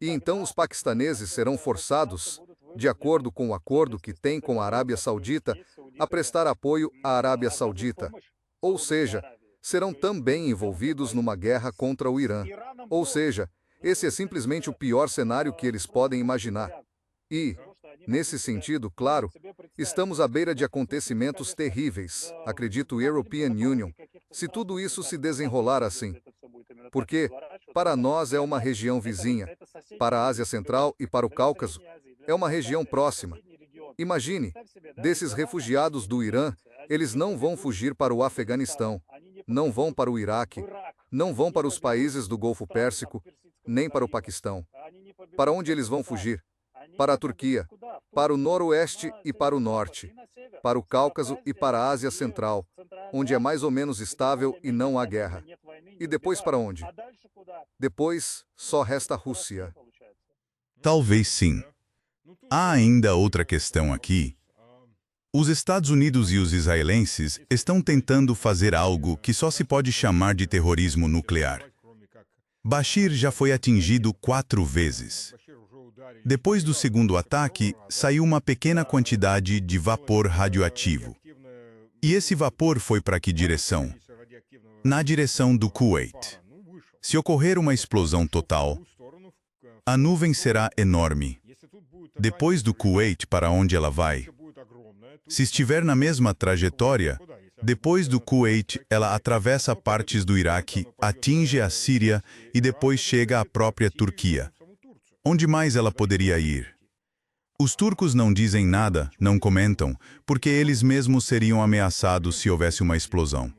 E então os paquistaneses serão forçados, de acordo com o acordo que tem com a Arábia Saudita, a prestar apoio à Arábia Saudita. Ou seja, serão também envolvidos numa guerra contra o Irã. Ou seja, esse é simplesmente o pior cenário que eles podem imaginar. E, nesse sentido, claro, estamos à beira de acontecimentos terríveis, acredito European Union, se tudo isso se desenrolar assim. Porque, para nós é uma região vizinha, para a Ásia Central e para o Cáucaso, é uma região próxima. Imagine, desses refugiados do Irã, eles não vão fugir para o Afeganistão, não vão para o Iraque, não vão para os países do Golfo Pérsico, nem para o Paquistão. Para onde eles vão fugir? Para a Turquia, para o Noroeste e para o Norte, para o Cáucaso e para a Ásia Central, onde é mais ou menos estável e não há guerra. E depois para onde? Depois, só resta a Rússia. Talvez sim. Há ainda outra questão aqui. Os Estados Unidos e os israelenses estão tentando fazer algo que só se pode chamar de terrorismo nuclear. Bashir já foi atingido 4 vezes. Depois do segundo ataque, saiu uma pequena quantidade de vapor radioativo. E esse vapor foi para que direção? Na direção do Kuwait. Se ocorrer uma explosão total, a nuvem será enorme. Depois do Kuwait, para onde ela vai? Se estiver na mesma trajetória, depois do Kuwait, ela atravessa partes do Iraque, atinge a Síria e depois chega à própria Turquia. Onde mais ela poderia ir? Os turcos não dizem nada, não comentam, porque eles mesmos seriam ameaçados se houvesse uma explosão.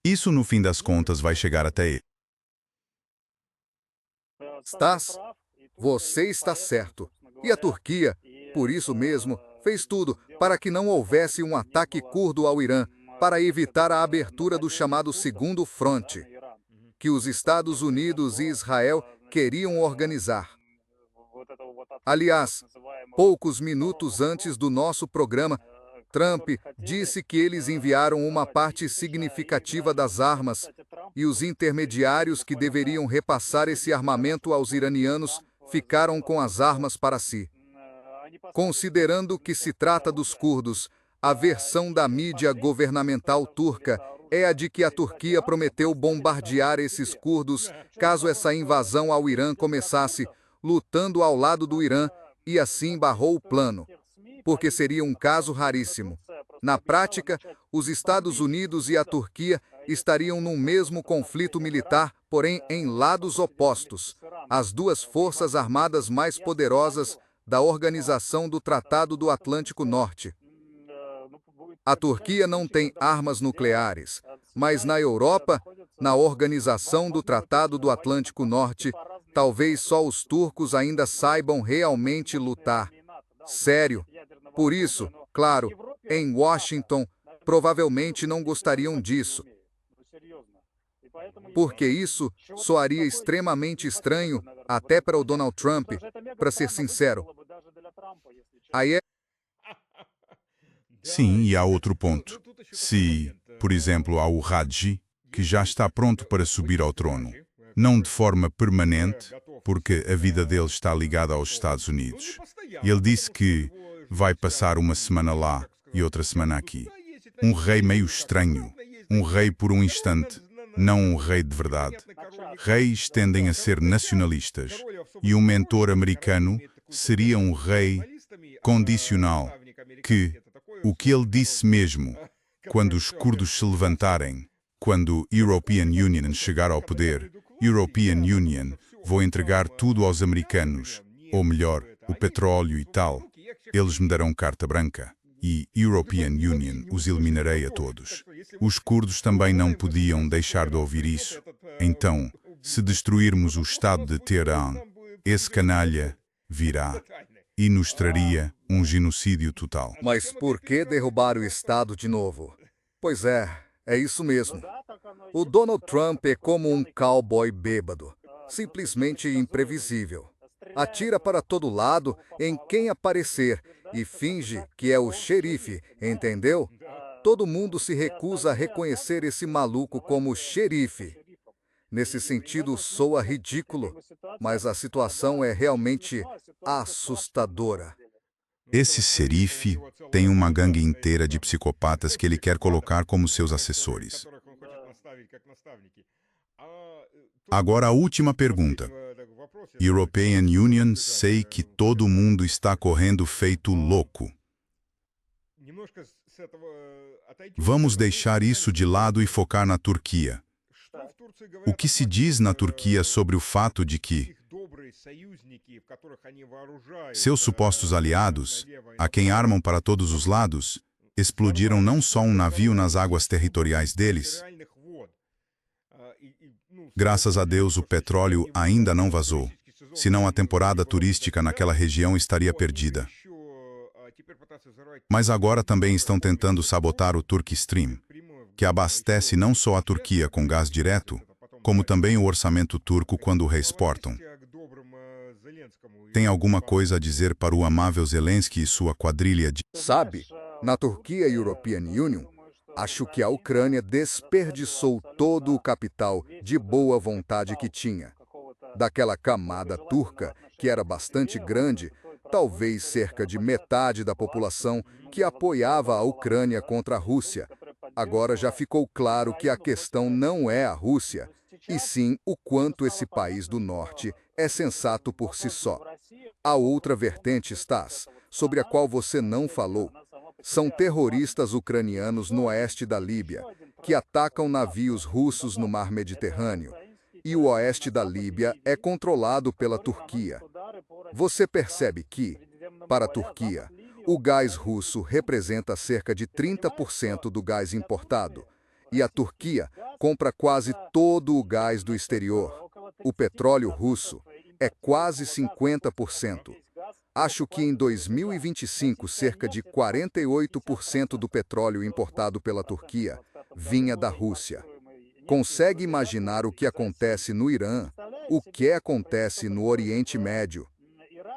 Isso, no fim das contas, vai chegar até ele. Stas, você está certo. E a Turquia, por isso mesmo, fez tudo para que não houvesse um ataque curdo ao Irã, para evitar a abertura do chamado Segundo Fronte, que os Estados Unidos e Israel queriam organizar. Aliás, poucos minutos antes do nosso programa, Trump disse que eles enviaram uma parte significativa das armas e os intermediários que deveriam repassar esse armamento aos iranianos ficaram com as armas para si. Considerando que se trata dos curdos, a versão da mídia governamental turca é a de que a Turquia prometeu bombardear esses curdos caso essa invasão ao Irã começasse, lutando ao lado do Irã, e assim barrou o plano, porque seria um caso raríssimo. Na prática, os Estados Unidos e a Turquia estariam num mesmo conflito militar, porém em lados opostos, as duas forças armadas mais poderosas da Organização do Tratado do Atlântico Norte. A Turquia não tem armas nucleares, mas na Europa, na Organização do Tratado do Atlântico Norte, talvez só os turcos ainda saibam realmente lutar. Sério. Por isso, claro, em Washington, provavelmente não gostariam disso. Porque isso soaria extremamente estranho, até para o Donald Trump, para ser sincero. Aí é... Sim, e há outro ponto. Se, por exemplo, há o Raji, que já está pronto para subir ao trono, não de forma permanente, porque a vida dele está ligada aos Estados Unidos. E ele disse que vai passar uma semana lá e outra semana aqui. Um rei meio estranho, um rei por um instante, não um rei de verdade. Reis tendem a ser nacionalistas, e um mentor americano seria um rei condicional, que, o que ele disse mesmo, quando os curdos se levantarem, quando European Union chegar ao poder, European Union, vou entregar tudo aos americanos, ou melhor, o petróleo e tal, eles me darão carta branca, e European Union os eliminarei a todos. Os curdos também não podiam deixar de ouvir isso. Então, se destruirmos o Estado de Teherã, esse canalha virá e nos traria um genocídio total. Mas por que derrubar o Estado de novo? Pois é isso mesmo. O Donald Trump é como um cowboy bêbado, simplesmente imprevisível. Atira para todo lado em quem aparecer e finge que é o xerife, entendeu? Todo mundo se recusa a reconhecer esse maluco como xerife. Nesse sentido, soa ridículo, mas a situação é realmente assustadora. Esse xerife tem uma gangue inteira de psicopatas que ele quer colocar como seus assessores. Agora a última pergunta. European Union, sei que todo mundo está correndo feito louco. Vamos deixar isso de lado e focar na Turquia. O que se diz na Turquia sobre o fato de que seus supostos aliados, a quem armam para todos os lados, explodiram não só um navio nas águas territoriais deles? Graças a Deus o petróleo ainda não vazou, senão a temporada turística naquela região estaria perdida. Mas agora também estão tentando sabotar o Turk Stream, que abastece não só a Turquia com gás direto, como também o orçamento turco quando o reexportam. Tem alguma coisa a dizer para o amável Zelensky e sua quadrilha de... Sabe, na Turquia e European Union, acho que a Ucrânia desperdiçou todo o capital de boa vontade que tinha. Daquela camada turca, que era bastante grande, talvez cerca de metade da população que apoiava a Ucrânia contra a Rússia. Agora já ficou claro que a questão não é a Rússia, e sim o quanto esse país do norte é sensato por si só. A outra vertente, Stas, sobre a qual você não falou, São terroristas ucranianos no oeste da Líbia, que atacam navios russos no mar Mediterrâneo. E o oeste da Líbia é controlado pela Turquia. Você percebe que, para a Turquia, o gás russo representa cerca de 30% do gás importado, e a Turquia compra quase todo o gás do exterior. O petróleo russo é quase 50%. Acho que em 2025, cerca de 48% do petróleo importado pela Turquia vinha da Rússia. Consegue imaginar o que acontece no Irã, o que acontece no Oriente Médio?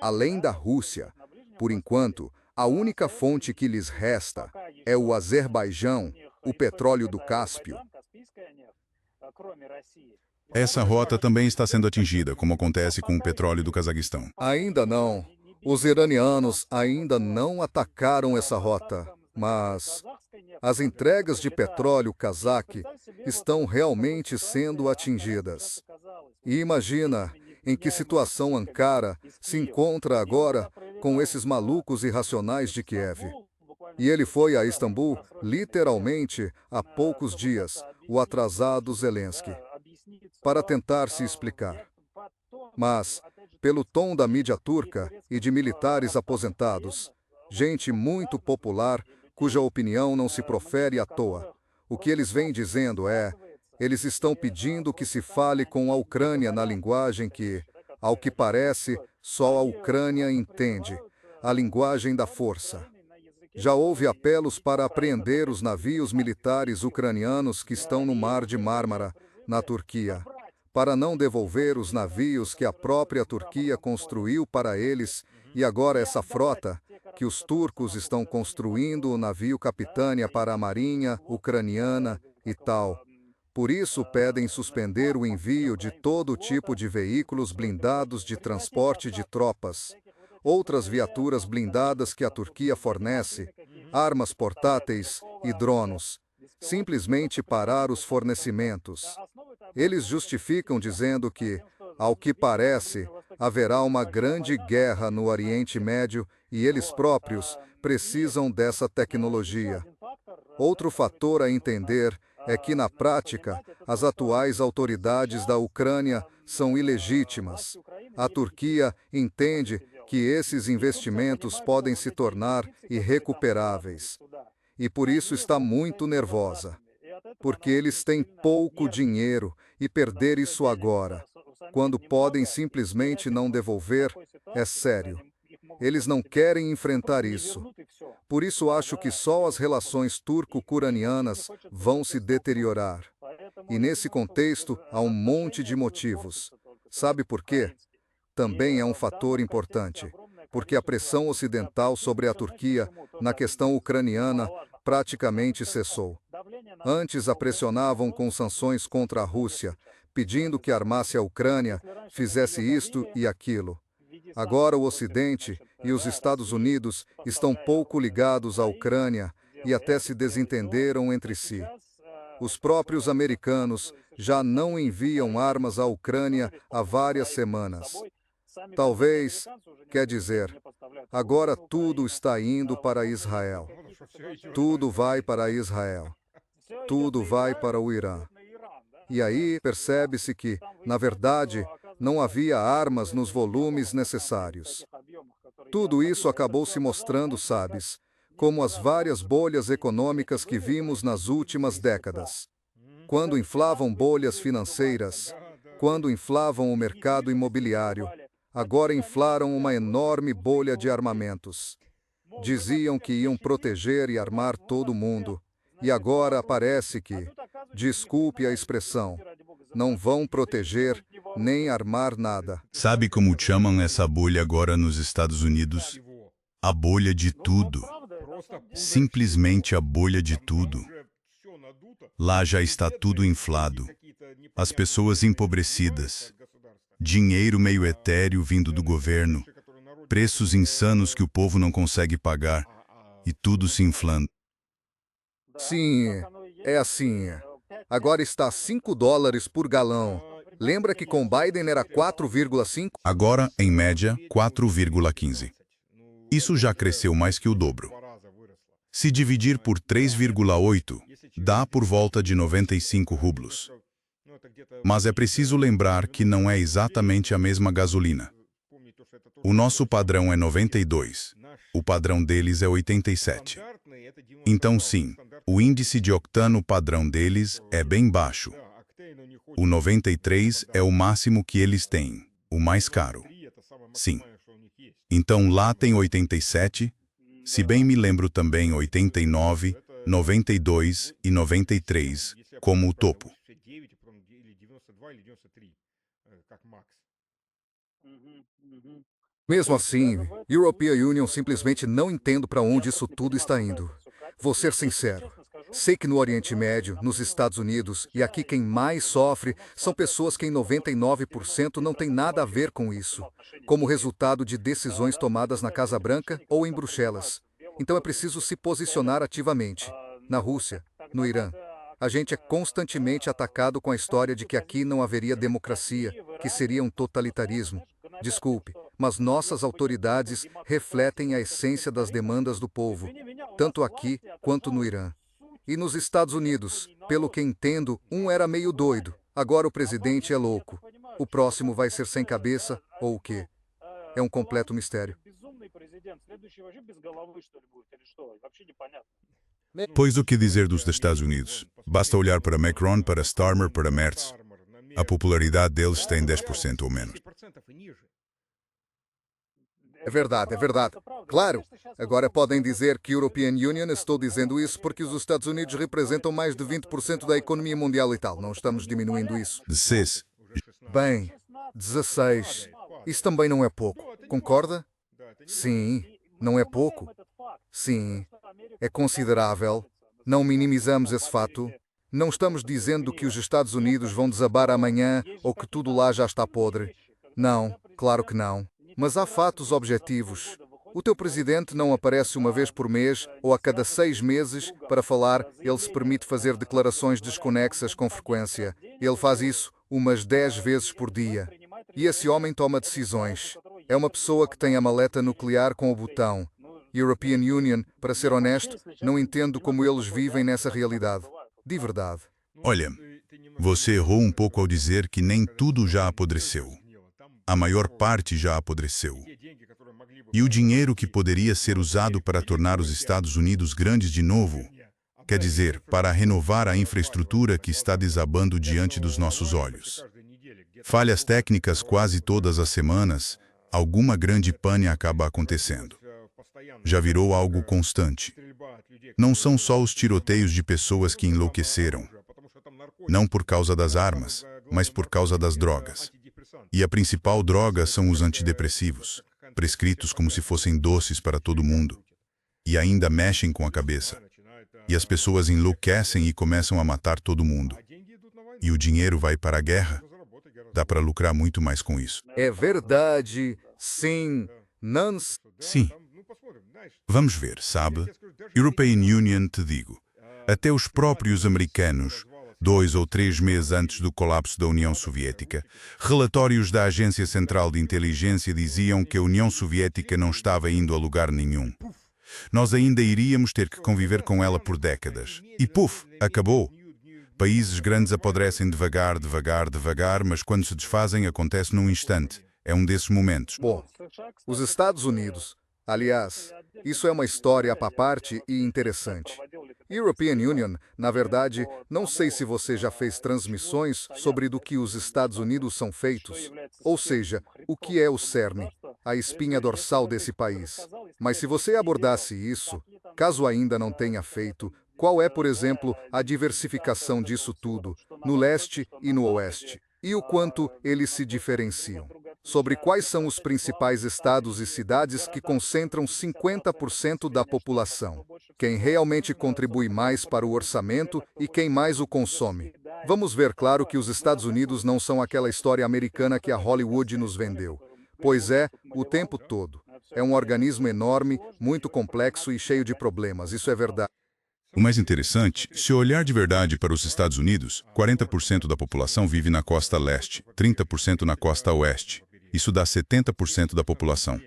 Além da Rússia, por enquanto, a única fonte que lhes resta é o Azerbaijão, o petróleo do Cáspio. Essa rota também está sendo atingida, como acontece com o petróleo do Cazaquistão. Ainda não. Os iranianos ainda não atacaram essa rota, mas as entregas de petróleo cazaque estão realmente sendo atingidas. E imagina em que situação Ankara se encontra agora com esses malucos irracionais de Kiev. E ele foi a Istambul, literalmente, há poucos dias, o atrasado Zelensky, para tentar se explicar. Mas, pelo tom da mídia turca e de militares aposentados, gente muito popular, cuja opinião não se profere à toa, o que eles vêm dizendo é: eles estão pedindo que se fale com a Ucrânia na linguagem que, ao que parece, só a Ucrânia entende, a linguagem da força. Já houve apelos para apreender os navios militares ucranianos que estão no Mar de Mármara, na Turquia, para não devolver os navios que a própria Turquia construiu para eles, e agora essa frota, que os turcos estão construindo o navio Capitânia para a marinha ucraniana e tal. Por isso pedem suspender o envio de todo tipo de veículos blindados de transporte de tropas, outras viaturas blindadas que a Turquia fornece, armas portáteis e drones. Simplesmente parar os fornecimentos. Eles justificam dizendo que, ao que parece, haverá uma grande guerra no Oriente Médio e eles próprios precisam dessa tecnologia. Outro fator a entender é que, na prática, as atuais autoridades da Ucrânia são ilegítimas. A Turquia entende que esses investimentos podem se tornar irrecuperáveis. E por isso está muito nervosa. Porque eles têm pouco dinheiro e perder isso agora, quando podem simplesmente não devolver, é sério. Eles não querem enfrentar isso. Por isso acho que só as relações turco-ucranianas vão se deteriorar. E nesse contexto há um monte de motivos. Sabe por quê? Também é um fator importante, porque a pressão ocidental sobre a Turquia na questão ucraniana praticamente cessou. Antes a pressionavam com sanções contra a Rússia, pedindo que armasse a Ucrânia, fizesse isto e aquilo. Agora o Ocidente e os Estados Unidos estão pouco ligados à Ucrânia e até se desentenderam entre si. Os próprios americanos já não enviam armas à Ucrânia há várias semanas. Talvez, quer dizer, agora tudo está indo para Israel. Tudo vai para Israel. Tudo vai para o Irã. E aí percebe-se que, na verdade, não havia armas nos volumes necessários. Tudo isso acabou se mostrando, sabes, como as várias bolhas econômicas que vimos nas últimas décadas. Quando inflavam bolhas financeiras, quando inflavam o mercado imobiliário, agora inflaram uma enorme bolha de armamentos. Diziam que iam proteger e armar todo mundo, e agora parece que, desculpe a expressão, não vão proteger nem armar nada. Sabe como chamam essa bolha agora nos Estados Unidos? A bolha de tudo. Simplesmente a bolha de tudo. Lá já está tudo inflado. As pessoas empobrecidas. Dinheiro meio etéreo vindo do governo. Preços insanos que o povo não consegue pagar. E tudo se inflando. Sim, é assim. Agora está $5 por galão. Lembra que com Biden era 4,5? Agora, em média, 4,15. Isso já cresceu mais que o dobro. Se dividir por 3,8, dá por volta de 95 rublos. Mas é preciso lembrar que não é exatamente a mesma gasolina. O nosso padrão é 92, o padrão deles é 87. Então sim, o índice de octano padrão deles é bem baixo. O 93 é o máximo que eles têm, o mais caro. Sim. Então lá tem 87, se bem me lembro também 89, 92 e 93 como o topo. Mesmo assim, European Union simplesmente não entendo para onde isso tudo está indo. Vou ser sincero. Sei que no Oriente Médio, nos Estados Unidos e aqui quem mais sofre são pessoas que em 99% não têm nada a ver com isso, como resultado de decisões tomadas na Casa Branca ou em Bruxelas. Então é preciso se posicionar ativamente. Na Rússia, no Irã, a gente é constantemente atacado com a história de que aqui não haveria democracia, que seria um totalitarismo. Desculpe, mas nossas autoridades refletem a essência das demandas do povo, tanto aqui quanto no Irã. E nos Estados Unidos, pelo que entendo, um era meio doido, agora o presidente é louco. O próximo vai ser sem cabeça ou o quê? É um completo mistério. Pois o que dizer dos Estados Unidos? Basta olhar para Macron, para Starmer, para Merz. A popularidade deles tem 10% ou menos. É verdade, é verdade. Claro, agora podem dizer que European Union, estou dizendo isso porque os Estados Unidos representam mais de 20% da economia mundial e tal. Não estamos diminuindo isso. 16. Bem, 16. Isso também não é pouco. Concorda? Sim, não é pouco. Sim, é considerável. Não minimizamos esse fato. Não estamos dizendo que os Estados Unidos vão desabar amanhã ou que tudo lá já está podre. Não, claro que não. Mas há fatos objetivos. O teu presidente não aparece uma vez por mês ou a cada 6 meses para falar, ele se permite fazer declarações desconexas com frequência. Ele faz isso umas 10 vezes por dia. E esse homem toma decisões. É uma pessoa que tem a maleta nuclear com o botão. European Union, para ser honesto, não entendo como eles vivem nessa realidade. De verdade. Olha, você errou um pouco ao dizer que nem tudo já apodreceu. A maior parte já apodreceu. E o dinheiro que poderia ser usado para tornar os Estados Unidos grandes de novo, quer dizer, para renovar a infraestrutura que está desabando diante dos nossos olhos. Falhas técnicas quase todas as semanas, alguma grande pane acaba acontecendo. Já virou algo constante. Não são só os tiroteios de pessoas que enlouqueceram. Não por causa das armas, mas por causa das drogas. E a principal droga são os antidepressivos, prescritos como se fossem doces para todo mundo. E ainda mexem com a cabeça. E as pessoas enlouquecem e começam a matar todo mundo. E o dinheiro vai para a guerra. Dá para lucrar muito mais com isso. É verdade. Sim. Sim. Vamos ver, sabe? European Union, te digo. Até os próprios americanos, 2 ou 3 meses antes do colapso da União Soviética, relatórios da Agência Central de Inteligência diziam que a União Soviética não estava indo a lugar nenhum. Nós ainda iríamos ter que conviver com ela por décadas. E puf, acabou. Países grandes apodrecem devagar, devagar, devagar, mas quando se desfazem acontece num instante. É um desses momentos. Bom, os Estados Unidos, aliás, isso é uma história à parte e interessante. European Union, na verdade, não sei se você já fez transmissões sobre do que os Estados Unidos são feitos, ou seja, o que é o cerne, a espinha dorsal desse país. Mas se você abordasse isso, caso ainda não tenha feito, qual é, por exemplo, a diversificação disso tudo, no leste e no oeste? E o quanto eles se diferenciam? Sobre quais são os principais estados e cidades que concentram 50% da população? Quem realmente contribui mais para o orçamento e quem mais o consome? Vamos ver, claro, que os Estados Unidos não são aquela história americana que a Hollywood nos vendeu. Pois é, o tempo todo. É um organismo enorme, muito complexo e cheio de problemas, isso é verdade. O mais interessante, se olhar de verdade para os Estados Unidos, 40% da população vive na costa leste, 30% na costa oeste. Isso dá 70% da população.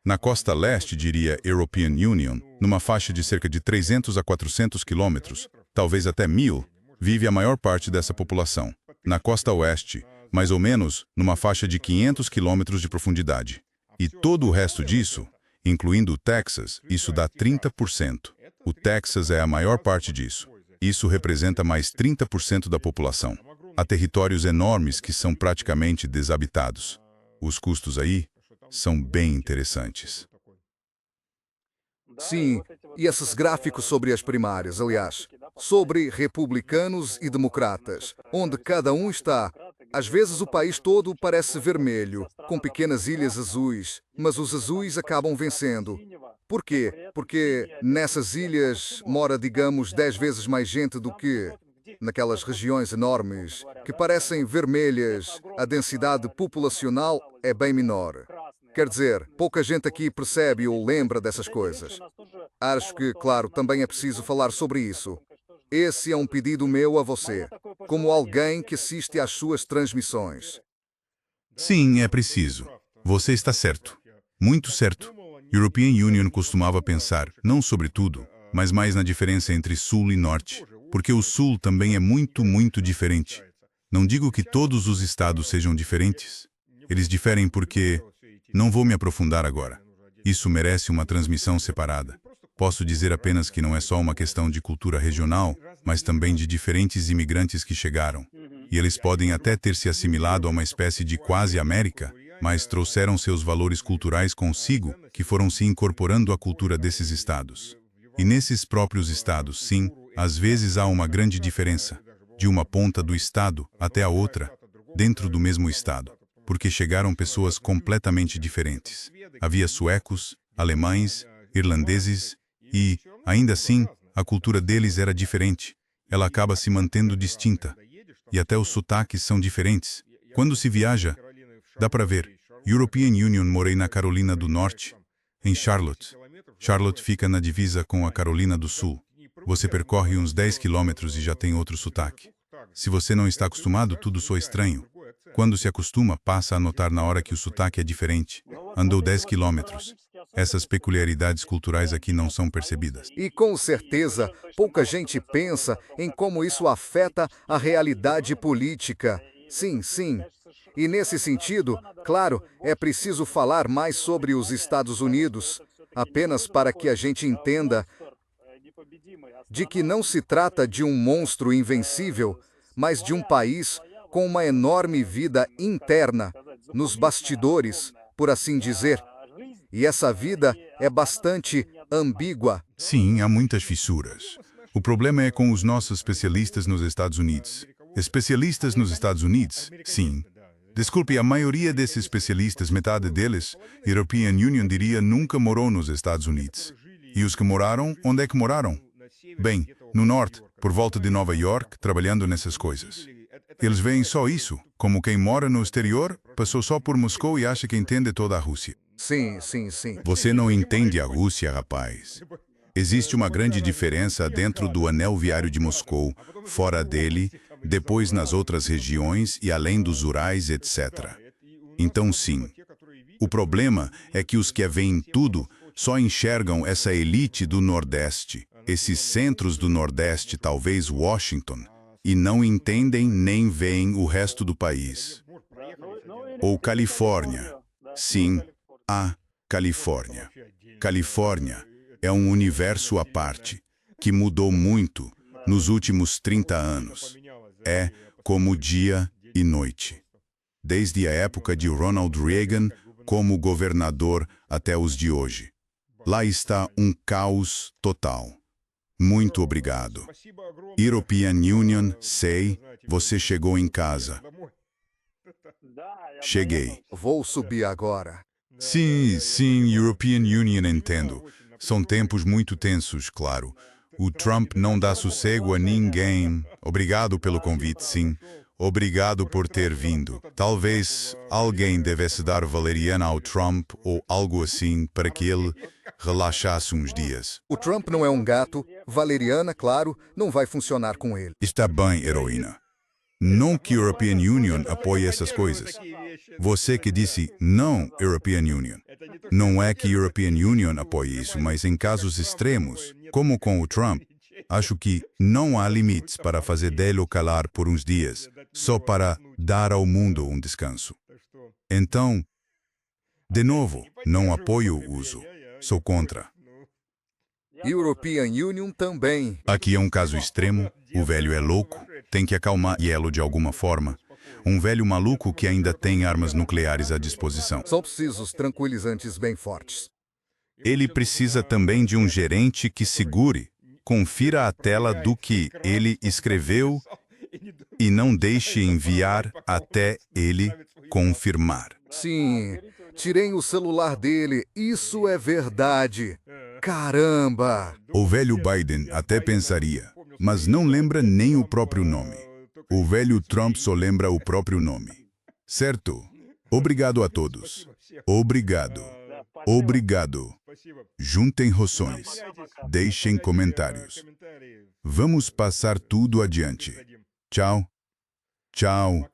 Na costa leste, diria European Union, numa faixa de cerca de 300 a 400 quilômetros, talvez até 1000, vive a maior parte dessa população. Na costa oeste, mais ou menos numa faixa de 500 quilômetros de profundidade. E todo o resto disso, incluindo o Texas, isso dá 30%. O Texas é a maior parte disso. Isso representa mais 30% da população. Há territórios enormes que são praticamente desabitados. Os custos aí são bem interessantes. Sim, e esses gráficos sobre as primárias, aliás, sobre republicanos e democratas, onde cada um está. Às vezes o país todo parece vermelho, com pequenas ilhas azuis, mas os azuis acabam vencendo. Por quê? Porque nessas ilhas mora, digamos, 10 vezes mais gente do que naquelas regiões enormes que parecem vermelhas, a densidade populacional é bem menor. Quer dizer, pouca gente aqui percebe ou lembra dessas coisas. Acho que, claro, também é preciso falar sobre isso. Esse é um pedido meu a você, como alguém que assiste às suas transmissões. Sim, é preciso. Você está certo. Muito certo. European Union costumava pensar, não sobre tudo, mas mais na diferença entre Sul e Norte, porque o Sul também é muito diferente. Não digo que todos os estados sejam diferentes. Eles diferem porque... Não vou me aprofundar agora. Isso merece uma transmissão separada. Posso dizer apenas que não é só uma questão de cultura regional, mas também de diferentes imigrantes que chegaram. E eles podem até ter se assimilado a uma espécie de quase América, mas trouxeram seus valores culturais consigo, que foram se incorporando à cultura desses estados. E nesses próprios estados, sim, às vezes há uma grande diferença, de uma ponta do estado até a outra, dentro do mesmo estado, porque chegaram pessoas completamente diferentes. Havia suecos, alemães, irlandeses e, ainda assim, a cultura deles era diferente. Ela acaba se mantendo distinta. E até os sotaques são diferentes. Quando se viaja, dá para ver. European Union, morei na Carolina do Norte, em Charlotte. Charlotte fica na divisa com a Carolina do Sul. Você percorre uns 10 quilômetros e já tem outro sotaque. Se você não está acostumado, tudo soa estranho. Quando se acostuma, passa a notar na hora que o sotaque é diferente. Andou 10 quilômetros. Essas peculiaridades culturais aqui não são percebidas. E com certeza, pouca gente pensa em como isso afeta a realidade política. Sim. E nesse sentido, claro, é preciso falar mais sobre os Estados Unidos, apenas para que a gente entenda de que não se trata de um monstro invencível, mas de um país com uma enorme vida interna, nos bastidores, por assim dizer. E essa vida é bastante ambígua. Sim, há muitas fissuras. O problema é com os nossos especialistas nos Estados Unidos. Especialistas nos Estados Unidos? Sim. Desculpe, a maioria desses especialistas, metade deles, European Union diria, nunca morou nos Estados Unidos. E os que moraram, onde é que moraram? Bem, no norte, por volta de Nova York, trabalhando nessas coisas. Eles veem só isso, como quem mora no exterior, passou só por Moscou e acha que entende toda a Rússia. Sim. Você não entende a Rússia, rapaz. Existe uma grande diferença dentro do anel viário de Moscou, fora dele, depois nas outras regiões e além dos Urais, etc. Então, sim. O problema é que os que veem tudo só enxergam essa elite do Nordeste, esses centros do Nordeste, talvez Washington, e não entendem nem veem o resto do país. Ou Califórnia. Sim, a Califórnia. Califórnia é um universo à parte, que mudou muito nos últimos 30 anos. É como dia e noite. Desde a época de Ronald Reagan como governador até os de hoje. Lá está um caos total. Muito obrigado. European Union, sei, você chegou em casa. Cheguei. Vou subir agora. Sim, European Union, entendo. São tempos muito tensos, claro. O Trump não dá sossego a ninguém. Obrigado pelo convite, sim. Obrigado por ter vindo. Talvez alguém devesse dar valeriana ao Trump ou algo assim para que ele relaxasse uns dias. O Trump não é um gato. Valeriana, claro, não vai funcionar com ele. Está bem, heroína. Não que European Union apoie essas coisas. Você que disse não, European Union. Não é que a European Union apoie isso, mas em casos extremos, como com o Trump, acho que não há limites para fazer dele calar por uns dias, só para dar ao mundo um descanso. Então, de novo, não apoio o uso. Sou contra. European Union também. Aqui é um caso extremo, o velho é louco, tem que acalmar Yellow de alguma forma. Um velho maluco que ainda tem armas nucleares à disposição. São precisos tranquilizantes bem fortes. Ele precisa também de um gerente que segure, confira a tela do que ele escreveu e não deixe enviar até ele confirmar. Sim, tirei o celular dele, isso é verdade. Caramba! O velho Biden até pensaria, mas não lembra nem o próprio nome. O velho Trump só lembra o próprio nome. Certo? Obrigado a todos. Obrigado. Obrigado. Juntem roções. Deixem comentários. Vamos passar tudo adiante. Tchau. Tchau.